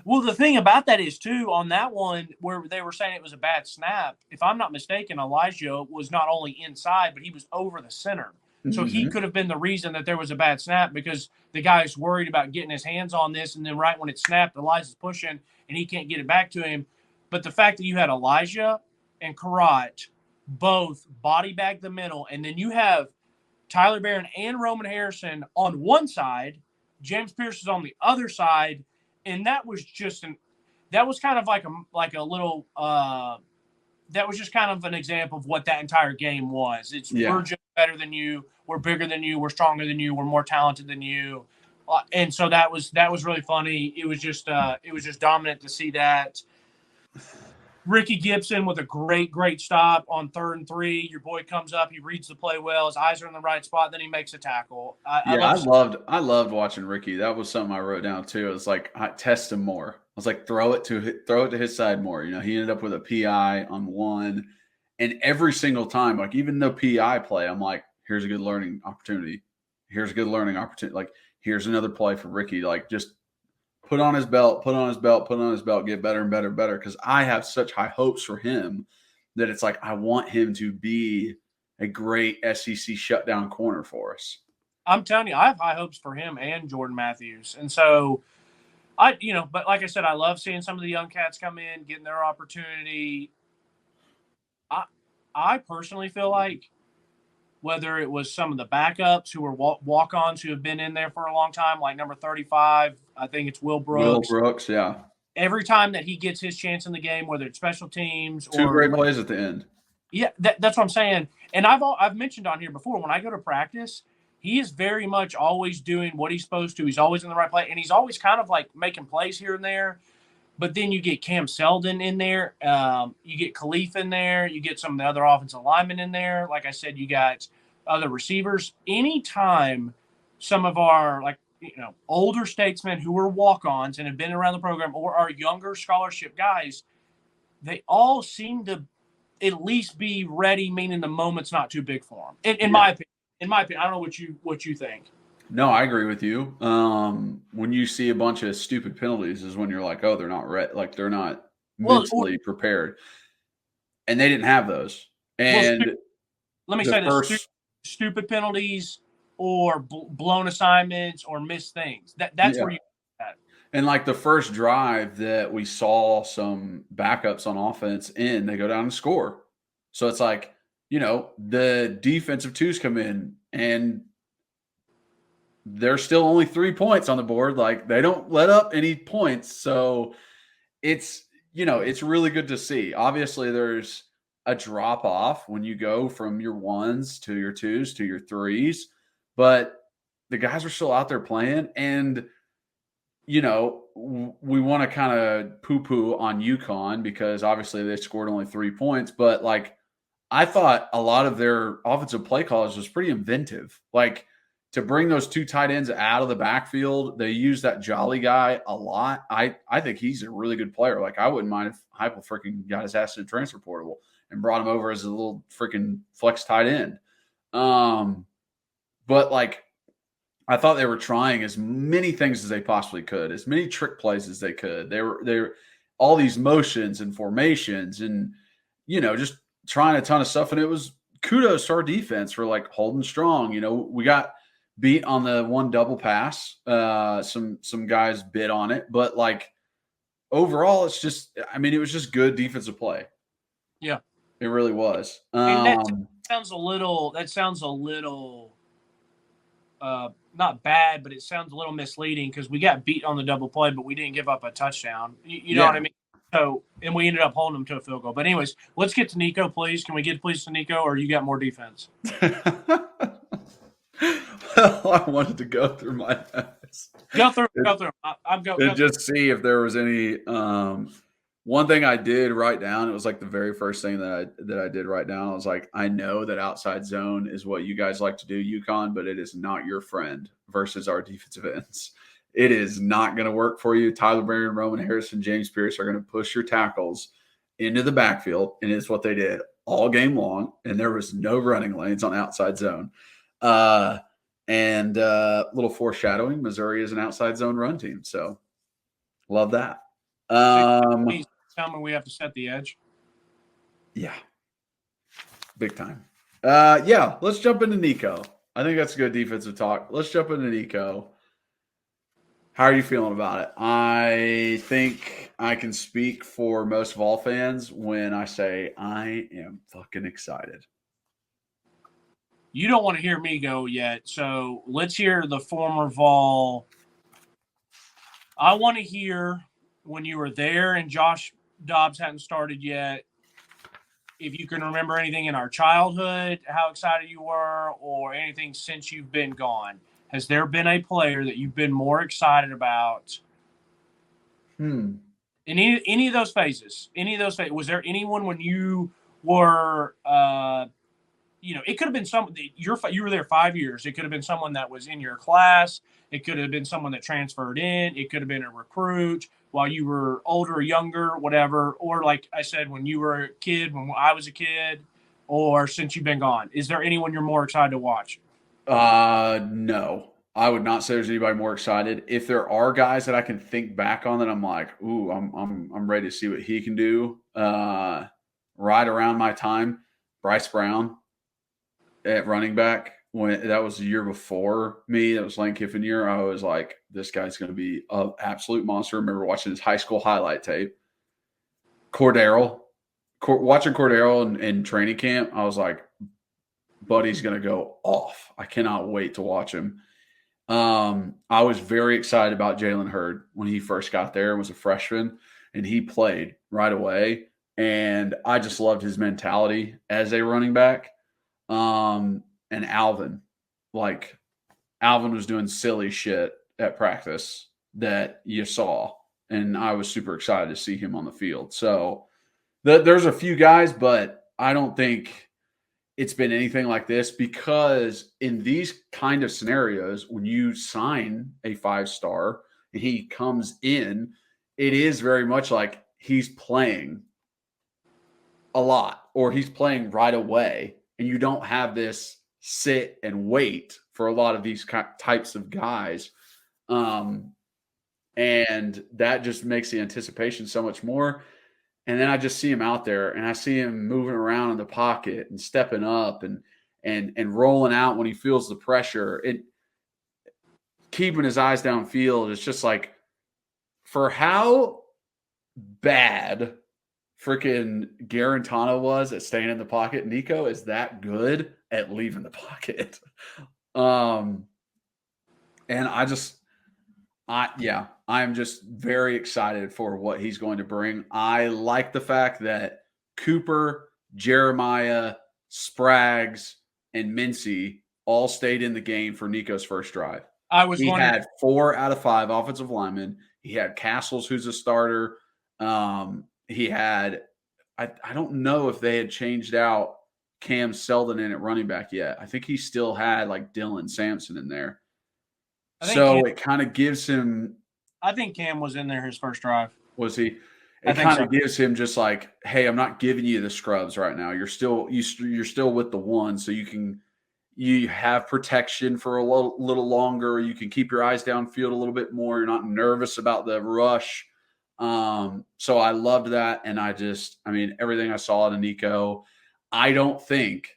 Well, the thing about that is, too, on that one where they were saying it was a bad snap, if I'm not mistaken, Elijah was not only inside, but he was over the center. So he could have been the reason that there was a bad snap because the guy's worried about getting his hands on this, and then right when it snapped, Elijah's pushing, and he can't get it back to him. But the fact that you had Elijah and Karat both body bag the middle, and then you have Tyler Barron and Roman Harrison on one side, James Pierce is on the other side, and that was just that was kind of like a little that was just kind of an example of what that entire game was. It's we're just better than you, we're bigger than you, we're stronger than you, we're more talented than you, and so that was really funny. It was just dominant to see that. Ricky Gibson with a great stop on 3rd and 3. Your boy comes up, he reads the play well, his eyes are in the right spot, then he makes a tackle. I loved watching Ricky. That was something I wrote down too. It was like, test him more. I was like, throw it to his side more. You know, he ended up with a PI on one, and every single time, like even the PI play, I'm like, here's a good learning opportunity. Here's a good learning opportunity. Like, here's another play for Ricky. Like, just put on his belt, get better and better and better. Because I have such high hopes for him that it's like I want him to be a great SEC shutdown corner for us. I'm telling you, I have high hopes for him and Jordan Matthews. And so but like I said, I love seeing some of the young cats come in, getting their opportunity. I personally feel like whether it was some of the backups who were walk-ons who have been in there for a long time, like number 35, I think it's Will Brooks. Will Brooks, yeah. Every time that he gets his chance in the game, whether it's special teams or 2 great plays at the end. Yeah, that's what I'm saying. And I've mentioned on here before, when I go to practice, he is very much always doing what he's supposed to. He's always in the right play, and he's always kind of like making plays here and there. But then you get Cam Seldon in there. You get Khalif in there. You get some of the other offensive linemen in there. Like I said, you got other receivers. Anytime some of our, older statesmen who are walk-ons and have been around the program, or our younger scholarship guys, they all seem to at least be ready, meaning the moment's not too big for them. In my opinion. I don't know what you think. No, I agree with you. When you see a bunch of stupid penalties is when you're like, oh, they're not ready. Like, they're not mentally prepared. And they didn't have those. And let me say this: stupid penalties or blown assignments or missed things. That's where you at. And like the first drive that we saw some backups on offense in, they go down and score. So it's like, the defensive twos come in and there's still only 3 points on the board. Like, they don't let up any points. So it's really good to see. Obviously there's a drop off when you go from your 1s to your 2s to your 3s, but the guys are still out there playing. And, we want to kind of poo-poo on UConn because obviously they scored only 3 points, but like, I thought a lot of their offensive play calls was pretty inventive. Like, to bring those 2 tight ends out of the backfield, they use that Jolly guy a lot. I think he's a really good player. Like, I wouldn't mind if Heupel freaking got his ass in the transfer portal and brought him over as a little freaking flex tight end. But like, I thought they were trying as many things as they possibly could, as many trick plays as they could. They were all these motions and formations and, just trying a ton of stuff. And it was kudos to our defense for like holding strong. We got beat on the one double pass. Some guys bid on it, but like overall, it was just good defensive play. Yeah, it really was. That sounds a little not bad, but it sounds a little misleading because we got beat on the double play, but we didn't give up a touchdown. You know what I mean? So, and we ended up holding them to a field goal. But anyways, let's get to Nico, please. Can we get please to Nico, or you got more defense? Well, I wanted to go through my notes. Go through. I'm going to just see if there was any. One thing I did write down. It was like the very first thing that I did write down. I was like, I know that outside zone is what you guys like to do, UConn, but it is not your friend versus our defensive ends. It is not going to work for you. Tyler Barron, Roman Harrison, James Pierce are going to push your tackles into the backfield, and it's what they did all game long, and there was no running lanes on outside zone. And little foreshadowing, Missouri is an outside zone run team, so love that. Please tell me we have to set the edge. Yeah, big time. Let's jump into Nico. I think that's a good defensive talk. Let's jump into Nico. How are you feeling about it? I think I can speak for most Vol fans when I say I am fucking excited. You don't want to hear me go yet, so let's hear the former Vol. I want to hear when you were there and Josh Dobbs hadn't started yet. if you can remember anything in our childhood, how excited you were, or anything since you've been gone. Has there been a player that you've been more excited about? In any of those phases? Was there anyone when you were, it could have been you were there 5 years. It could have been someone that was in your class. It could have been someone that transferred in. It could have been a recruit while you were older or younger, whatever. Or like I said, when you were a kid, when I was a kid, or since you've been gone. Is there anyone you're more excited to watch? No. I would not say there's anybody more excited. If there are guys that I can think back on that I'm like, ooh, I'm ready to see what he can do. Right around my time, Bryce Brown at running back, when that was the year before me, that was Lane Kiffin year. I was like, this guy's going to be an absolute monster. I remember watching his high school highlight tape. Watching Cordero in training camp, I was like, buddy's going to go off. I cannot wait to watch him. I was very excited about Jalen Hurd when he first got there and was a freshman, and he played right away. And I just loved his mentality as a running back. And Alvin was doing silly shit at practice that you saw, and I was super excited to see him on the field. So there's a few guys, but I don't think it's been anything like this, because in these kind of scenarios, when you sign a 5-star and he comes in, it is very much like he's playing a lot, or he's playing right away, and you don't have this sit and wait for a lot of these types of guys. And that just makes the anticipation so much more. And then I just see him out there, and I see him moving around in the pocket and stepping up and rolling out when he feels the pressure. Keeping his eyes downfield. It's just like, for how bad freaking Garantano was at staying in the pocket, Nico is that good at leaving the pocket. And I'm just very excited for what he's going to bring. I like the fact that Cooper, Jeremiah, Spraggs, and Mincy all stayed in the game for Nico's first drive. He had 4 out of 5 offensive linemen. He had Castles, who's a starter. He had, I don't know if they had changed out Cam Seldon in at running back yet. I think he still had like Dylan Sampson in there. So it kind of gives him. I think Cam was in there his first drive. Was he? It kind of gives him just like, hey, I'm not giving you the scrubs right now. You're still with the one, so you have protection for a little longer. You can keep your eyes downfield a little bit more. You're not nervous about the rush. So I loved that, and everything I saw to Nico. I don't think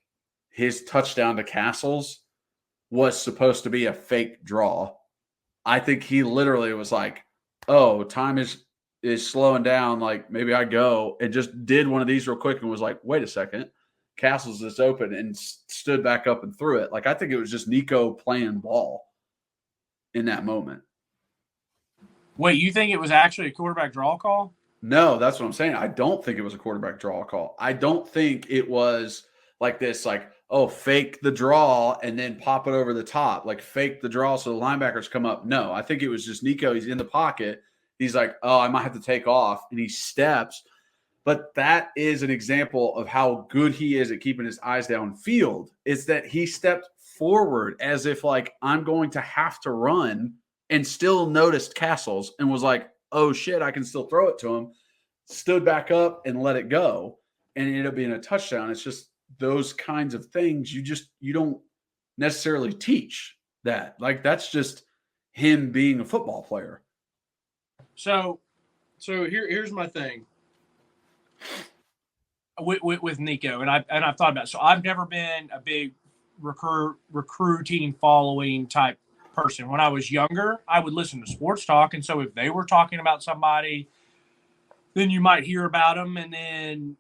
his touchdown to Castles was supposed to be a fake draw. I think he literally was like, oh, time is slowing down. Like, maybe I go, and just did one of these real quick and was like, wait a second. Castles is open, and stood back up and threw it. Like, I think it was just Nico playing ball in that moment. Wait, you think it was actually a quarterback draw call? No, that's what I'm saying. I don't think it was a quarterback draw call. I don't think it was like this, like, oh, fake the draw and then pop it over the top, like fake the draw so the linebackers come up. No, I think it was just Nico. He's in the pocket. He's like, oh, I might have to take off, and he steps. But that is an example of how good he is at keeping his eyes downfield. Is that he stepped forward as if like, I'm going to have to run, and still noticed Castles and was like, oh shit, I can still throw it to him. Stood back up and let it go, and it ended up being a touchdown. It's just those kinds of things you don't necessarily teach that. Like, that's just him being a football player. So here's my thing with Nico, and I've thought about it. So I've never been a big recruiting following type person. When I was younger, I would listen to sports talk, and so if they were talking about somebody, then you might hear about them, and then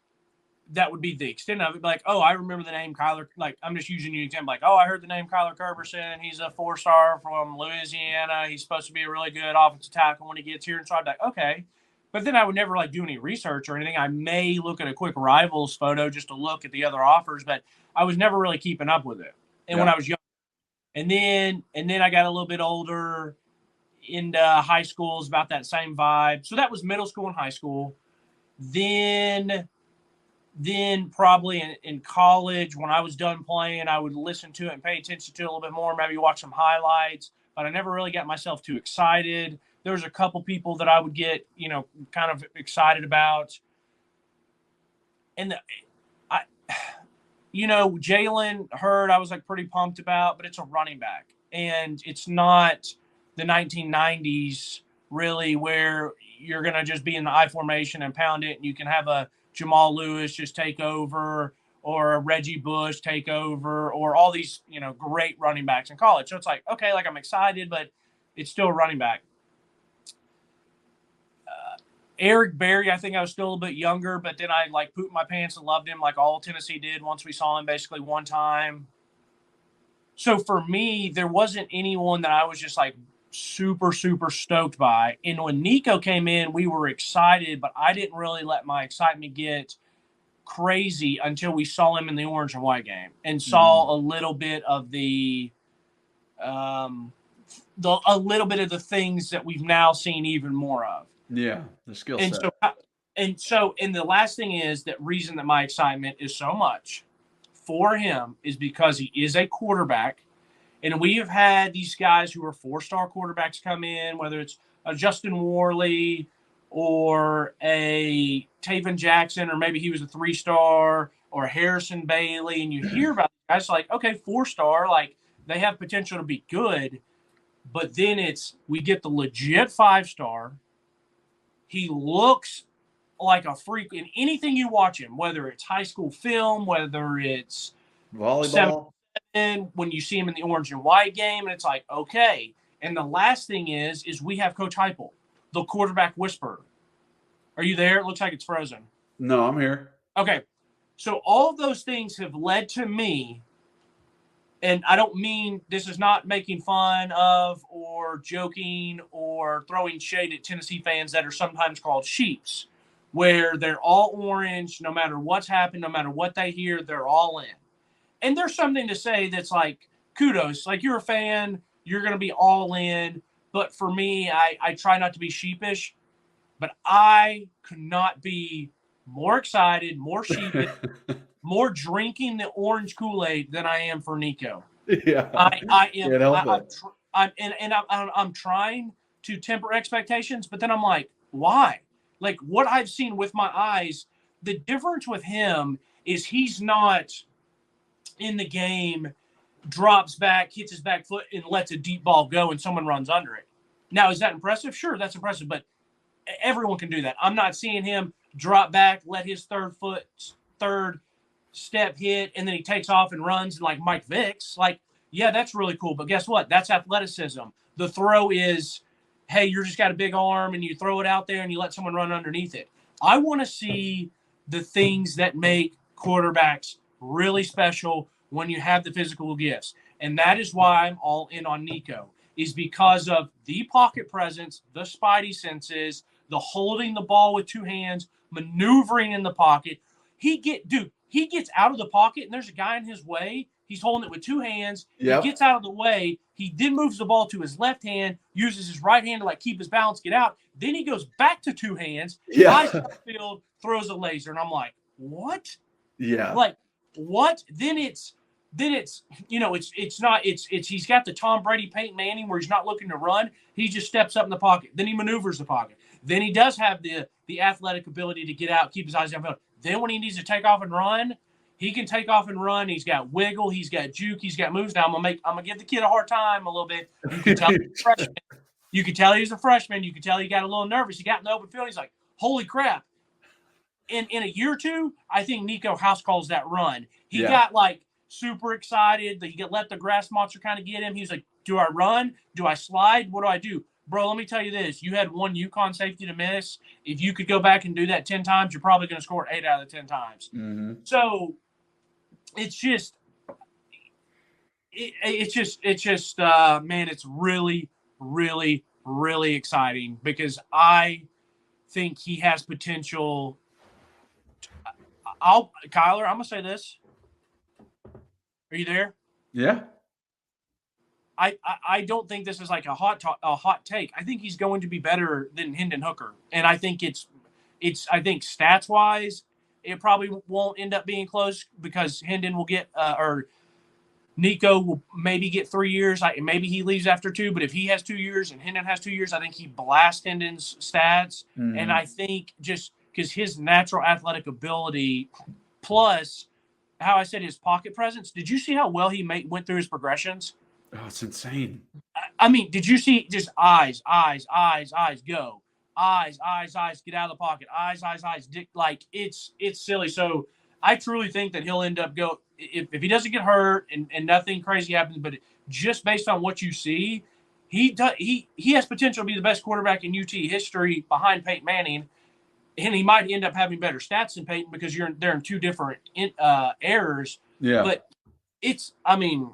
that would be the extent of it. Like, oh, I remember the name Kyler. Like, I'm just using you example. Like, oh, I heard the name Kyler Kerbyson. He's a 4-star from Louisiana. He's supposed to be a really good offensive tackle when he gets here. And so I'm like, okay, But then I would never like do any research or anything. I may look at a quick rivals photo just to look at the other offers, but I was never really keeping up with it. And when I was young, and then I got a little bit older into high school, is about that same vibe. So that was middle school and high school. Then probably in college, when I was done playing, I would listen to it and pay attention to it a little bit more, maybe watch some highlights, but I never really got myself too excited. There was a couple people that I would get, kind of excited about. And Jalen Hurd, I was like pretty pumped about, but it's a running back. And it's not the 1990s really where you're going to just be in the I formation and pound it. And you can have a Jamal Lewis just take over, or a Reggie Bush take over, or all these, great running backs in college. So it's like, okay, like I'm excited, but it's still a running back. Eric Berry, I think I was still a little bit younger, but then I like pooped my pants and loved him like all Tennessee did once we saw him basically one time. So for me, there wasn't anyone that I was just like super, super stoked by. And when Nico came in, we were excited, but I didn't really let my excitement get crazy until we saw him in the orange and white game and saw a little bit of the things that we've now seen even more of. Yeah, the skill set. And the last thing is that reason that my excitement is so much for him is because he is a quarterback. And we have had these guys who are 4-star quarterbacks come in, whether it's a Justin Worley or a Taven Jackson, or maybe he was a 3-star, or Harrison Bailey. And you hear about guys like, okay, 4-star, like they have potential to be good. But then we get the legit 5-star. He looks like a freak in anything you watch him, whether it's high school film, whether it's volleyball. When you see him in the orange and white game, and it's like, okay. And the last thing is we have Coach Heupel, the quarterback whisperer. Are you there? It looks like it's frozen. No, I'm here. Okay. So all of those things have led to me, and I don't mean this is not making fun of or joking or throwing shade at Tennessee fans that are sometimes called sheeps, where they're all orange, no matter what's happened, no matter what they hear, they're all in. And there's something to say that's like, kudos. Like, you're a fan, you're going to be all in. But for me, I try not to be sheepish. But I could not be more excited, more sheepish, more drinking the orange Kool-Aid than I am for Nico. Yeah, I am. I'm trying to temper expectations, but then I'm like, why? Like, what I've seen with my eyes, the difference with him is he's not in the game, drops back, hits his back foot, and lets a deep ball go, and someone runs under it. Now, is that impressive? Sure, that's impressive, but everyone can do that. I'm not seeing him drop back, let his third step hit, and then he takes off and runs like Mike Vick's. Like, yeah, that's really cool. But guess what? That's athleticism. The throw is, hey, you just got a big arm and you throw it out there and you let someone run underneath it. I want to see the things that make quarterbacks really special when you have the physical gifts. And that is why I'm all in on Nico, is because of the pocket presence, the spidey senses, the holding the ball with two hands, maneuvering in the pocket. He gets out of the pocket and there's a guy in his way. He's holding it with two hands. Yep. He gets out of the way. He then moves the ball to his left hand, uses his right hand to like keep his balance, get out. Then he goes back to two hands. Eyes on the field, throws a laser. And I'm like, what? Yeah. Like, what? Then it's he's got the Tom Brady, Peyton Manning where he's not looking to run. He just steps up in the pocket. Then he maneuvers the pocket. Then he does have the athletic ability to get out, keep his eyes downfield. Then when he needs to take off and run, he can take off and run. He's got wiggle. He's got juke. He's got moves. Now I'm gonna give the kid a hard time a little bit. You can tell he's a freshman. You can tell he's a freshman. You can tell he got a little nervous. He got in the open field. He's like, holy crap. In a year or two, I think Nico house calls that run. He got like super excited. He let the grass monster kind of get him. He was like, do I run? Do I slide? What do I do? Bro, let me tell you this. You had one UConn safety to miss. If you could go back and do that 10 times, you're probably going to score 8 out of the 10 times. Mm-hmm. So it's just, man, it's really, really, really exciting because I think he has potential. Kyler, I'm gonna say this. Are you there? Yeah. I don't think this is like a hot take. I think he's going to be better than Hendon Hooker, and I think I think stats wise, it probably won't end up being close because Hendon will get or Nico will maybe get 3 years. Maybe he leaves after 2, but if he has 2 years and Hendon has 2 years, I think he blasts Hendon's stats. Mm-hmm. And I think just because his natural athletic ability, plus how I said his pocket presence. Did you see how well he went through his progressions? Oh, it's insane. I mean, did you see just eyes, go. Eyes, get out of the pocket. Eyes, like it's silly. So I truly think that he'll end up if he doesn't get hurt and nothing crazy happens, but just based on what you see, he has potential to be the best quarterback in UT history behind Peyton Manning, and he might end up having better stats than Peyton because they're in 2 different eras. Yeah, but I mean,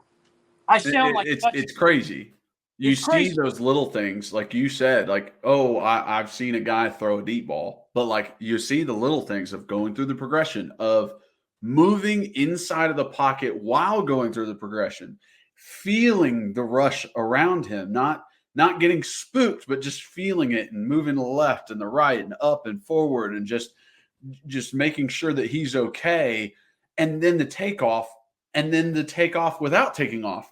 I sound like it's crazy. You see those little things, like you said, like, oh, I've seen a guy throw a deep ball, but like you see the little things of going through the progression of moving inside of the pocket while going through the progression, feeling the rush around him, not getting spooked, but just feeling it and moving to the left and the right and up and forward and just making sure that he's okay. And then the takeoff, without taking off.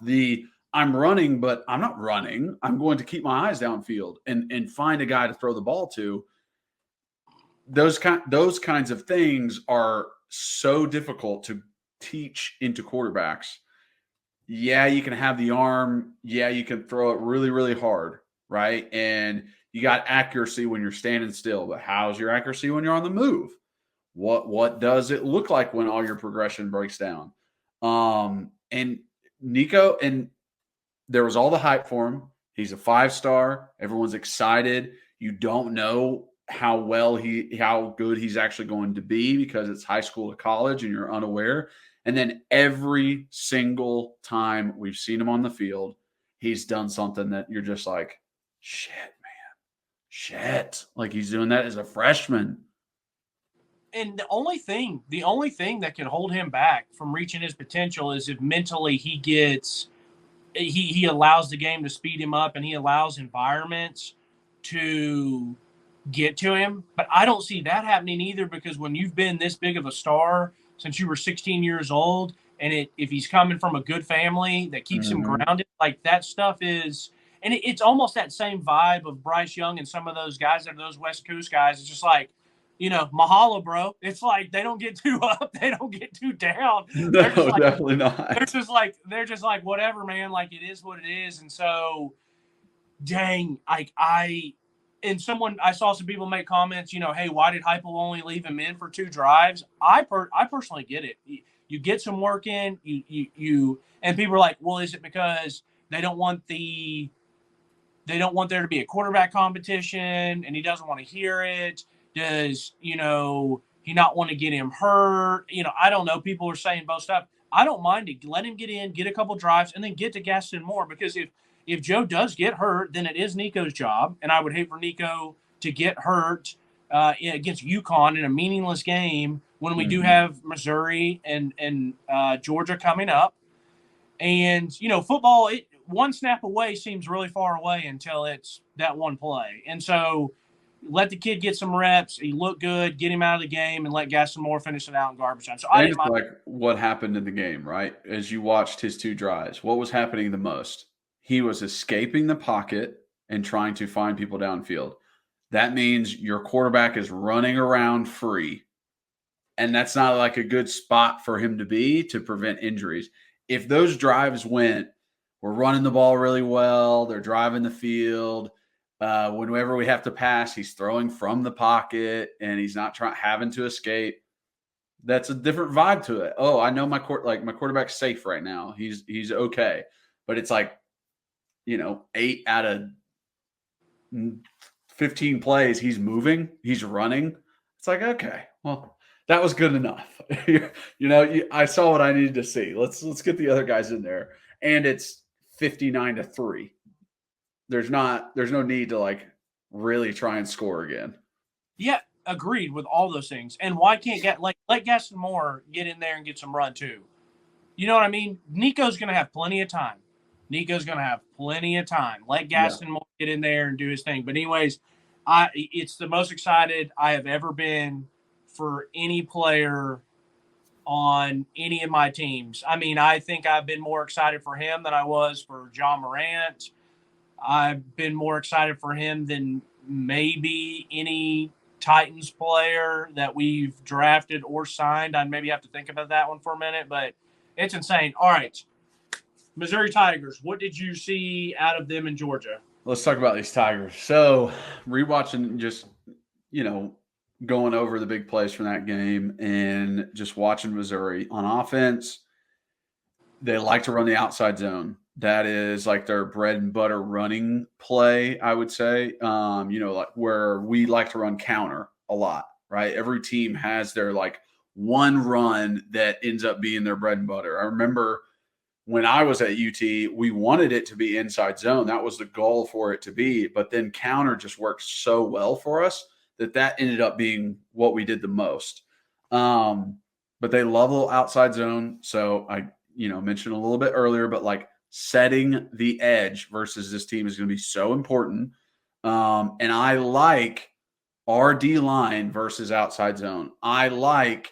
I'm running, but I'm not running. I'm going to keep my eyes downfield and find a guy to throw the ball to. Those kinds of things are so difficult to teach into quarterbacks. Yeah, you can have the arm. Yeah, you can throw it really, really hard, right? And you got accuracy when you're standing still. But how's your accuracy when you're on the move? What does it look like when all your progression breaks down? And Nico, and there was all the hype for him. He's a 5-star. Everyone's excited. You don't know how good he's actually going to be because it's high school to college and you're unaware. And then every single time we've seen him on the field, he's done something that you're just like, shit, man. Shit. Like he's doing that as a freshman. And the only thing that can hold him back from reaching his potential is if mentally he allows the game to speed him up and he allows environments to get to him. But I don't see that happening either because when you've been this big of a star since you were 16 years old, and if he's coming from a good family that keeps him grounded, like that stuff is – and it's almost that same vibe of Bryce Young and some of those guys that are those West Coast guys. It's just like, mahalo, bro. It's like they don't get too up, they don't get too down. No, definitely not. They're just like whatever, man. Like it is what it is. And so, dang, I saw some people make comments. Hey, why did Heupel only leave him in for 2 drives? I personally get it. You get some work in. You and people are like, well, is it because they don't want there to be a quarterback competition and he doesn't want to hear it? Does, he not want to get him hurt? I don't know. People are saying both stuff. I don't mind to let him get in, get a couple drives, and then get to Gaston Moore because if Joe does get hurt, then it is Nico's job. And I would hate for Nico to get hurt against UConn in a meaningless game when we do have Missouri and Georgia coming up. And, football, one snap away seems really far away until it's that one play. And so let the kid get some reps. He looked good. Get him out of the game and let Gaston Moore finish it out in garbage time. So I didn't mind. Like what happened in the game, right? As you watched his 2 drives, what was happening the most? He was escaping the pocket and trying to find people downfield. That means your quarterback is running around free, and that's not like a good spot for him to be to prevent injuries. If those drives we're running the ball really well, they're driving the field. Whenever we have to pass, he's throwing from the pocket and he's not having to escape. That's a different vibe to it. Oh, I know my quarterback's safe right now. He's okay. But it's like, 8 out of 15 plays, he's running. It's like, okay, well, that was good enough. I saw what I needed to see. Let's get the other guys in there. And it's 59-3. There's no need to really try and score again. Yeah, agreed with all those things. And why can't let Gaston Moore get in there and get some run too? You know what I mean? Nico's going to have plenty of time. Let Gaston Moore get in there and do his thing. But anyways, it's the most excited I have ever been for any player on any of my teams. I mean, I think I've been more excited for him than I was for John Morant. I've been more excited for him than maybe any Titans player that we've drafted or signed. I'd maybe have to think about that one for a minute, but it's insane. All right. Missouri Tigers, what did you see out of them in Georgia? Let's talk about these Tigers. So, rewatching, just, going over the big plays from that game and just watching Missouri on offense, they like to run the outside zone. That is like their bread and butter running play, I would say. Like where we like to run counter a lot, right? Every team has their like one run that ends up being their bread and butter. I remember when I was at UT, we wanted it to be inside zone. That was the goal for it to be. But then counter just worked so well for us that ended up being what we did the most. But they love a little outside zone. So I, mentioned a little bit earlier, but like setting the edge versus this team is going to be so important. And I like our D line versus outside zone. I like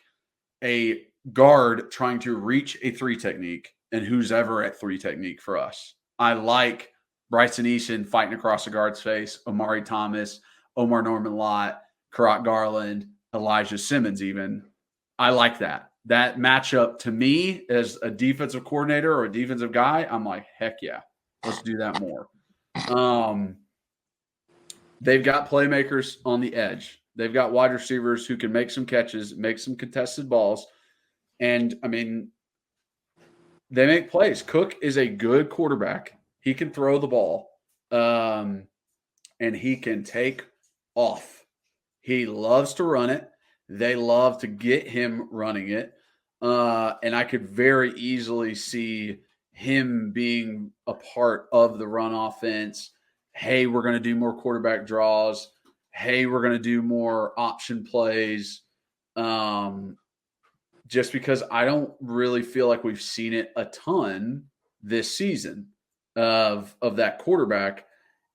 a guard trying to reach a 3 technique and who's ever at 3 technique for us. I like Bryson Eason fighting across the guard's face, Omari Thomas, Omar Norman Lott, Karat Garland, Elijah Simmons even. I like that. That matchup to me as a defensive coordinator or a defensive guy, I'm like, heck yeah, let's do that more. They've got playmakers on the edge. They've got wide receivers who can make some catches, make some contested balls. And, I mean, they make plays. Cook is a good quarterback. He can throw the ball, and he can take off. He loves to run it. They love to get him running it. And I could very easily see him being a part of the run offense. Hey, we're going to do more quarterback draws. Hey, we're going to do more option plays. Just because I don't really feel like we've seen it a ton this season of that quarterback.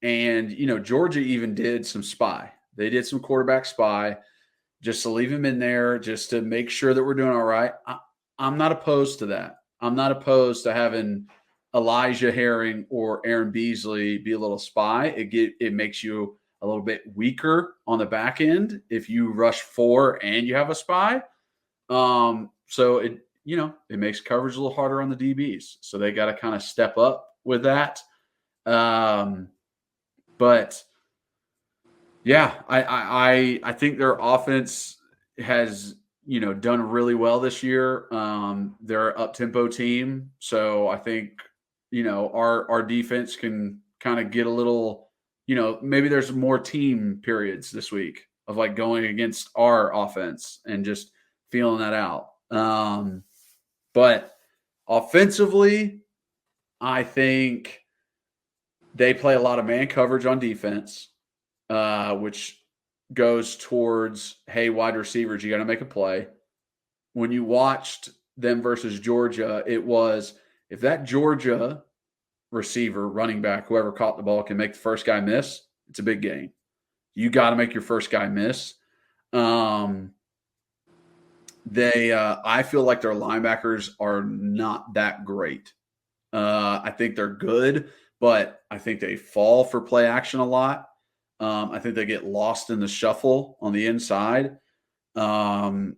And, Georgia even did some spy. They did some quarterback spy just to leave him in there, just to make sure that we're doing all right. I'm not opposed to that. I'm not opposed to having Elijah Herring or Aaron Beasley be a little spy. It makes you a little bit weaker on the back end if you rush 4 and you have a spy. So it makes coverage a little harder on the DBs. So they got to kind of step up with that. But yeah, I think their offense has, done really well this year. They're an up-tempo team. So I think, our defense can kind of get a little, maybe there's more team periods this week of like going against our offense and just feeling that out. But offensively, I think they play a lot of man coverage on defense, which goes towards, hey, wide receivers, you got to make a play. When you watched them versus Georgia, it was if that Georgia receiver, running back, whoever caught the ball can make the first guy miss, it's a big game. You got to make your first guy miss. I feel like their linebackers are not that great. I think they're good, but I think they fall for play action a lot. I think they get lost in the shuffle on the inside. And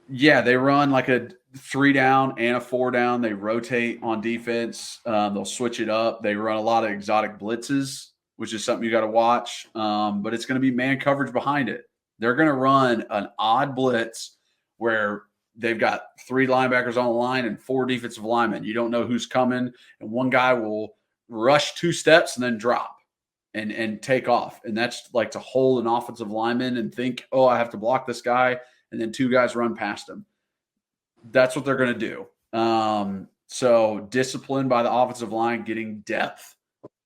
yeah, they run like a 3 down and a 4 down. They rotate on defense. They'll switch it up. They run a lot of exotic blitzes, which is something you got to watch. But it's going to be man coverage behind it. They're going to run an odd blitz where they've got 3 linebackers on the line and 4 defensive linemen. You don't know who's coming, and one guy will rush 2 steps and then drop and take off. And that's like to hold an offensive lineman and think, oh, I have to block this guy, and then 2 guys run past him. That's what they're going to do. So discipline by the offensive line, getting depth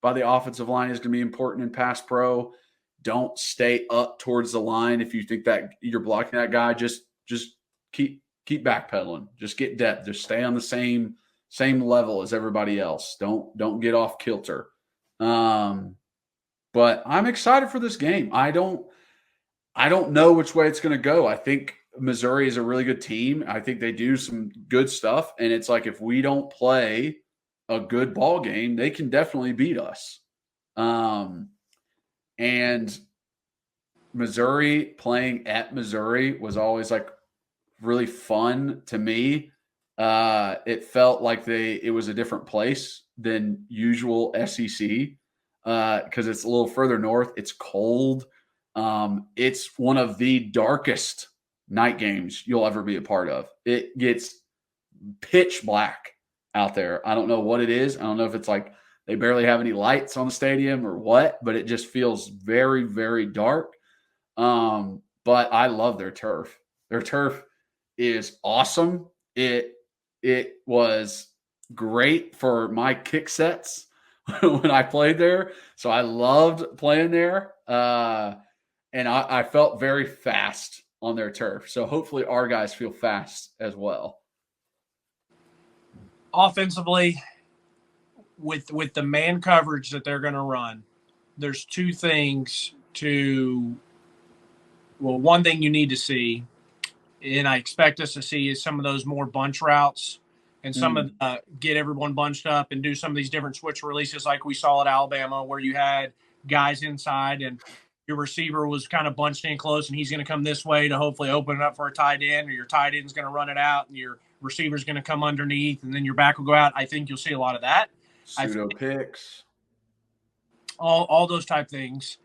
by the offensive line is going to be important in pass pro. Don't stay up towards the line if you think that you're blocking that guy. Just keep backpedaling. Just get depth. Just stay on the same level as everybody else. Don't get off kilter. But I'm excited for this game. I don't know which way it's going to go. I think Missouri is a really good team. I think they do some good stuff. And it's like, if we don't play a good ball game, they can definitely beat us. And Missouri playing at Missouri was always like really fun to me. It felt like it was a different place than usual SEC because it's a little further north. It's cold. It's one of the darkest night games you'll ever be a part of. It gets pitch black out there. I don't know what it is. I don't know if it's like they barely have any lights on the stadium or what, but it just feels very, very dark. But I love their turf. Their turf is awesome. It was great for my kick sets when I played there. So I loved playing there. And I felt very fast on their turf. So hopefully our guys feel fast as well. Offensively, with the man coverage that they're going to run, there's two things one thing you need to see, and I expect us to see, is some of those more bunch routes and some of get everyone bunched up and do some of these different switch releases like we saw at Alabama, where you had guys inside and your receiver was kind of bunched in close and he's going to come this way to hopefully open it up for a tight end, or your tight end's going to run it out and your receiver's going to come underneath and then your back will go out. I think you'll see a lot of that. Pseudo picks. All those type things.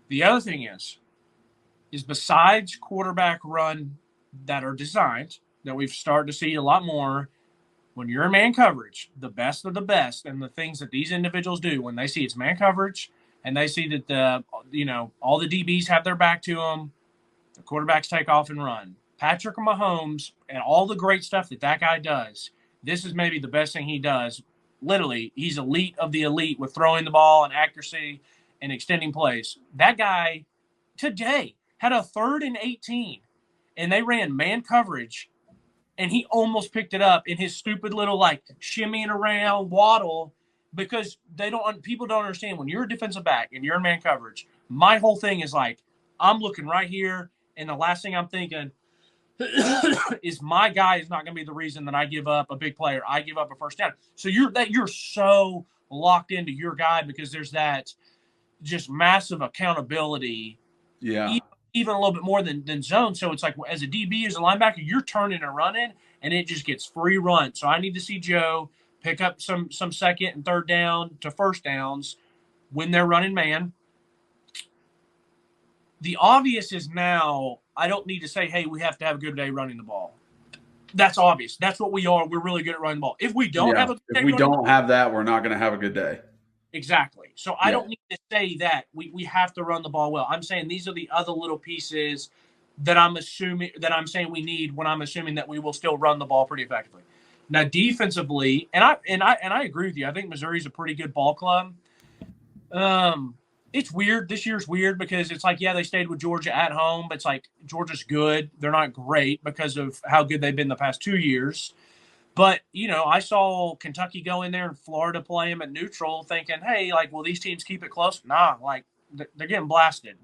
The other thing is besides quarterback run that are designed, that we've started to see a lot more, when you're in man coverage, the best of the best, and the things that these individuals do when they see it's man coverage and they see that all the DBs have their back to them, the quarterbacks take off and run. Patrick Mahomes and all the great stuff that guy does, this is maybe the best thing he does. Literally, he's elite of the elite with throwing the ball and accuracy and extending plays. That guy today had a 3rd and 18, and they ran man coverage, and he almost picked it up in his stupid little shimmying around waddle, because people don't understand, when you're a defensive back and you're in man coverage, my whole thing is I'm looking right here, and the last thing I'm thinking is my guy is not going to be the reason that I give up a big play or I give up a first down. So you're so locked into your guy, because there's that just massive accountability. Yeah. Even a little bit more than zone. So it's like, as a DB, as a linebacker, you're turning and running, and it just gets free run. So I need to see Joe pick up some second and third down to first downs when they're running man. The obvious is now, I don't need to say, hey, we have to have a good day running the ball. That's obvious. That's what we are. We're really good at running the ball. If we don't have a good day, if we don't have that, we're not going to have a good day. Exactly. So I don't need to say that we have to run the ball well. I'm saying these are the other little pieces that I'm saying we need, when I'm assuming that we will still run the ball pretty effectively. Now, defensively, and I agree with you. I think Missouri's a pretty good ball club. It's weird. This year's weird because it's like, they stayed with Georgia at home, but it's like Georgia's good. They're not great because of how good they've been the past 2 years. But, I saw Kentucky go in there and Florida play them at neutral, thinking, hey, will these teams keep it close? Nah, they're getting blasted.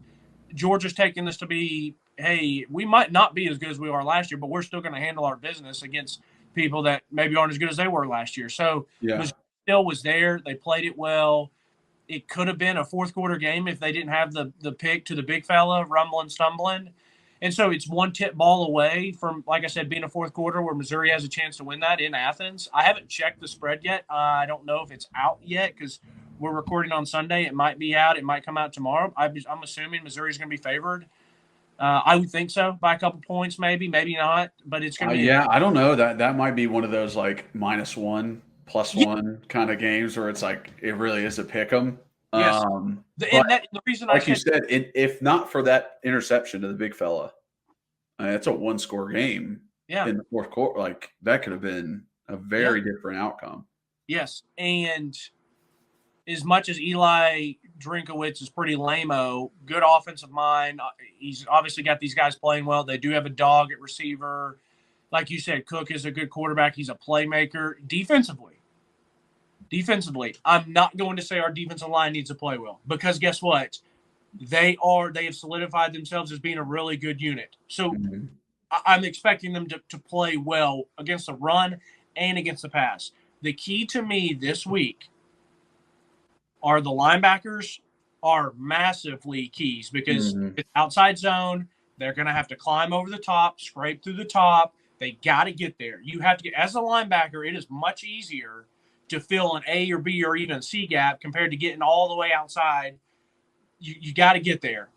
Georgia's taking this to be, hey, we might not be as good as we are last year, but we're still going to handle our business against people that maybe aren't as good as they were last year. So Missouri still was there. They played it well. It could have been a fourth quarter game if they didn't have the pick to the big fella rumbling, stumbling. And so it's one tip ball away from, like I said, being a fourth quarter where Missouri has a chance to win that in Athens. I haven't checked the spread yet. I don't know if it's out yet because we're recording on Sunday. It might be out. It might come out tomorrow. I'm assuming Missouri's going to be favored. I would think so, by a couple points, maybe not. But it's going to be. I don't know. That might be one of those -1, +1 kind of games where it's like it really is a pick 'em. Yes. The reason you said, if not for that interception to the big fella, it's a 1-score game. Yeah. In the fourth quarter, that could have been a very different outcome. Yes, and as much as Eli Drinkowitz is pretty lame-o, good offensive mind. He's obviously got these guys playing well. They do have a dog at receiver. Like you said, Cook is a good quarterback. He's a playmaker. Defensively, I'm not going to say our defensive line needs to play well, because guess what? They have solidified themselves as being a really good unit. So I'm expecting them to play well against the run and against the pass. The key to me this week are the linebackers are massively keys, because it's outside zone. They're going to have to climb over the top, scrape through the top. They got to get there. You have to get, as a linebacker, it is much easier to fill an A or B or even a C gap compared to getting all the way outside. You got to get there.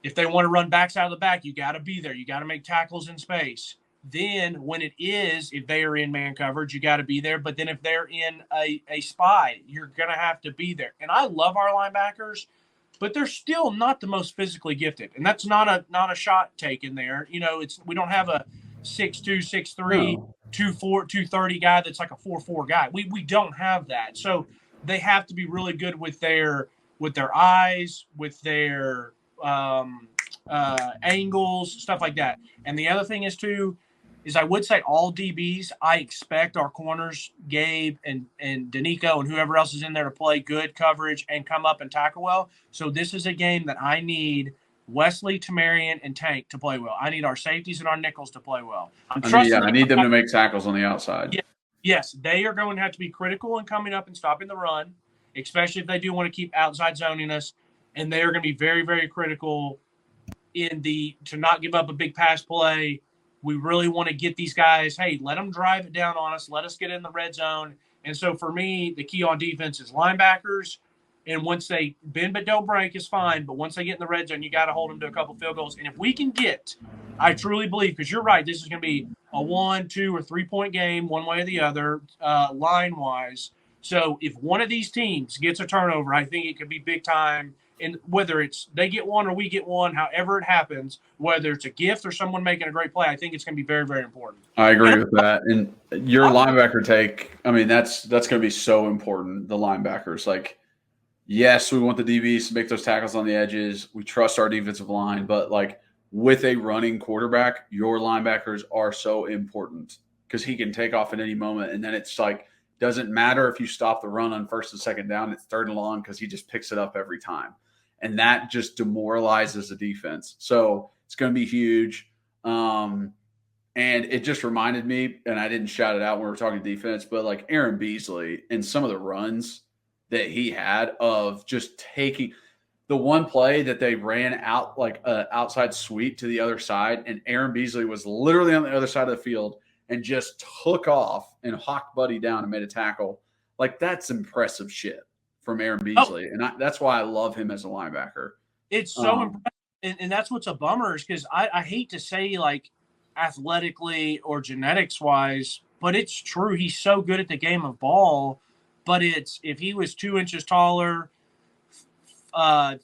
If they want to run backs out of the back, you got to be there. You got to make tackles in space. Then if they are in man coverage, you got to be there. But then if they're in a spy, you're going to have to be there. And I love our linebackers, but they're still not the most physically gifted. And that's not a shot taken there. We don't have a 6'2", 6'3", 2'4", 230 guy that's like a 4'4" guy. We don't have that. So they have to be really good with their eyes, with their angles, stuff like that. And the other thing is I would say all DBs, I expect our corners, Gabe and Danico and whoever else is in there, to play good coverage and come up and tackle well. So this is a game that I need Wesley, Tamarian, and Tank to play well. I need our safeties and our nickels to play well. I need them to make tackles on the outside. Yes, they are going to have to be critical in coming up and stopping the run, especially if they do want to keep outside zoning us. And they are going to be very, very critical to not give up a big pass play. We really want to get these guys, hey, let them drive it down on us. Let us get in the red zone. And so for me, the key on defense is linebackers. And once they bend but don't break is fine. But once they get in the red zone, you got to hold them to a couple field goals. And if we can I truly believe, because you're right, this is going to be a 1, 2, or 3 point game, one way or the other, line-wise. So if one of these teams gets a turnover, I think it could be big time. And whether it's they get one or we get one, however it happens, whether it's a gift or someone making a great play, I think it's going to be very, very important. I agree with that. And your linebacker take, I mean, that's going to be so important, the linebackers. Like, yes, we want the DBs to make those tackles on the edges. We trust our defensive line. But, like, with a running quarterback, your linebackers are so important because he can take off at any moment. And then it's like, doesn't matter if you stop the run on first and second down, it's third and long because he just picks it up every time. And that just demoralizes the defense. So it's going to be huge. And it just reminded me, and I didn't shout it out when we were talking defense, but like Aaron Beasley and some of the runs that he had of just taking the one play that they ran out like an outside sweep to the other side. And Aaron Beasley was literally on the other side of the field and just took off and hawked Buddy down and made a tackle. Like, that's impressive shit from Aaron Beasley. And that's why I love him as a linebacker. It's so impressive. And that's what's a bummer is because I hate to say, like, athletically or genetics-wise, but it's true. He's so good at the game of ball. But if he was 2 inches taller, 2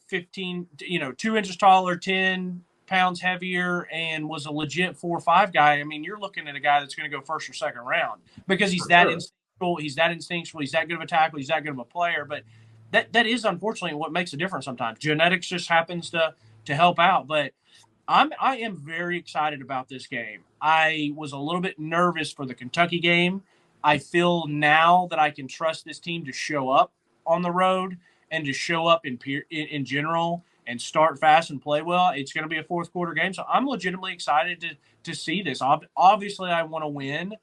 inches taller, 10 pounds heavier, and was a legit 4-5 guy, I mean, you're looking at a guy that's going to go first or second round because he's instinctual. He's that instinctual. He's that good of a tackle. He's that good of a player. But that is unfortunately what makes a difference sometimes. Genetics just happens to help out. But I am very excited about this game. I was a little bit nervous for the Kentucky game. I feel now that I can trust this team to show up on the road and to show up in general and start fast and play well. It's going to be a fourth quarter game. So I'm legitimately excited to see this. Obviously, I want to win,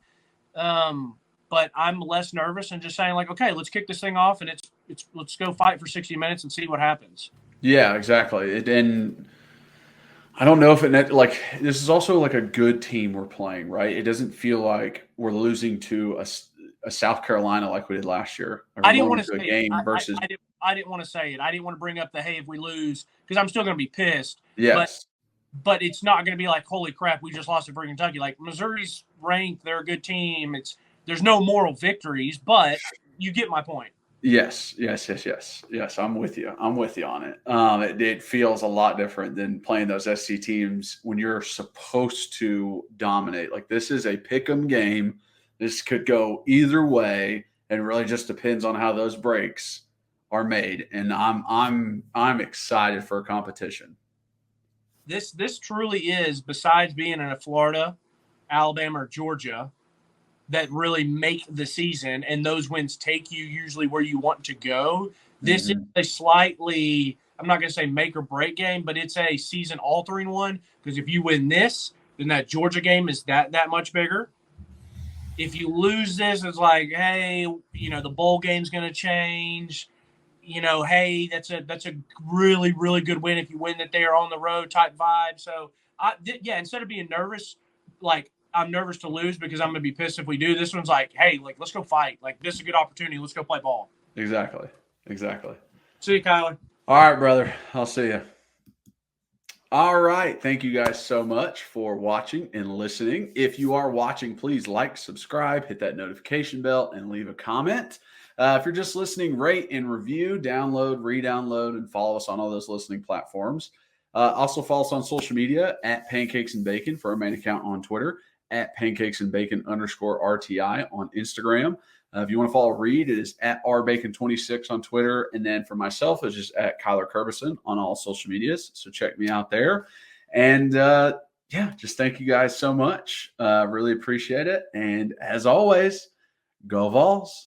but I'm less nervous and just saying, like, okay, let's kick this thing off and let's go fight for 60 minutes and see what happens. Yeah, exactly. And I don't know if this is also like a good team we're playing, right? It doesn't feel like we're losing to a South Carolina like we did last year. I didn't want to say it. I didn't want to say it. I didn't want to bring up hey, if we lose, because I'm still going to be pissed. Yes. But it's not going to be like, holy crap, we just lost to Kentucky. Like, Missouri's ranked. They're a good team. There's no moral victories, but you get my point. Yes. I'm with you. On it. It feels a lot different than playing those SC teams when you're supposed to dominate. Like, this is a pick 'em game. This could go either way. and really just depends on how those breaks are made. And I'm excited for a competition. This truly is, besides being in a Florida, Alabama, or Georgia, that really make the season, and those wins take you usually where you want to go. This is a slightly, I'm not going to say make or break game, but it's a season altering one, because if you win this, then that Georgia game is that much bigger. If you lose this, it's like, hey, the bowl game's going to change. Hey, that's a really, really good win if you win that they are on the road type vibe. So, instead of being nervous, like I'm nervous to lose because I'm going to be pissed if we do, this one's like, hey, like, let's go fight. Like, this is a good opportunity. Let's go play ball. Exactly. See you, Kyler. All right, brother. I'll see you. All right. Thank you guys so much for watching and listening. If you are watching, please like, subscribe, hit that notification bell, and leave a comment. If you're just listening, rate and review, download, re-download, and follow us on all those listening platforms. Also follow us on social media at Pancakes and Bacon for our main account on Twitter, at Pancakes and Bacon _RTI on Instagram. If you want to follow Reed, it is at rbacon26 on Twitter. And then for myself, it's just at Kyler Kerbyson on all social medias. So check me out there. And just thank you guys so much. Really appreciate it. And as always, go Vols.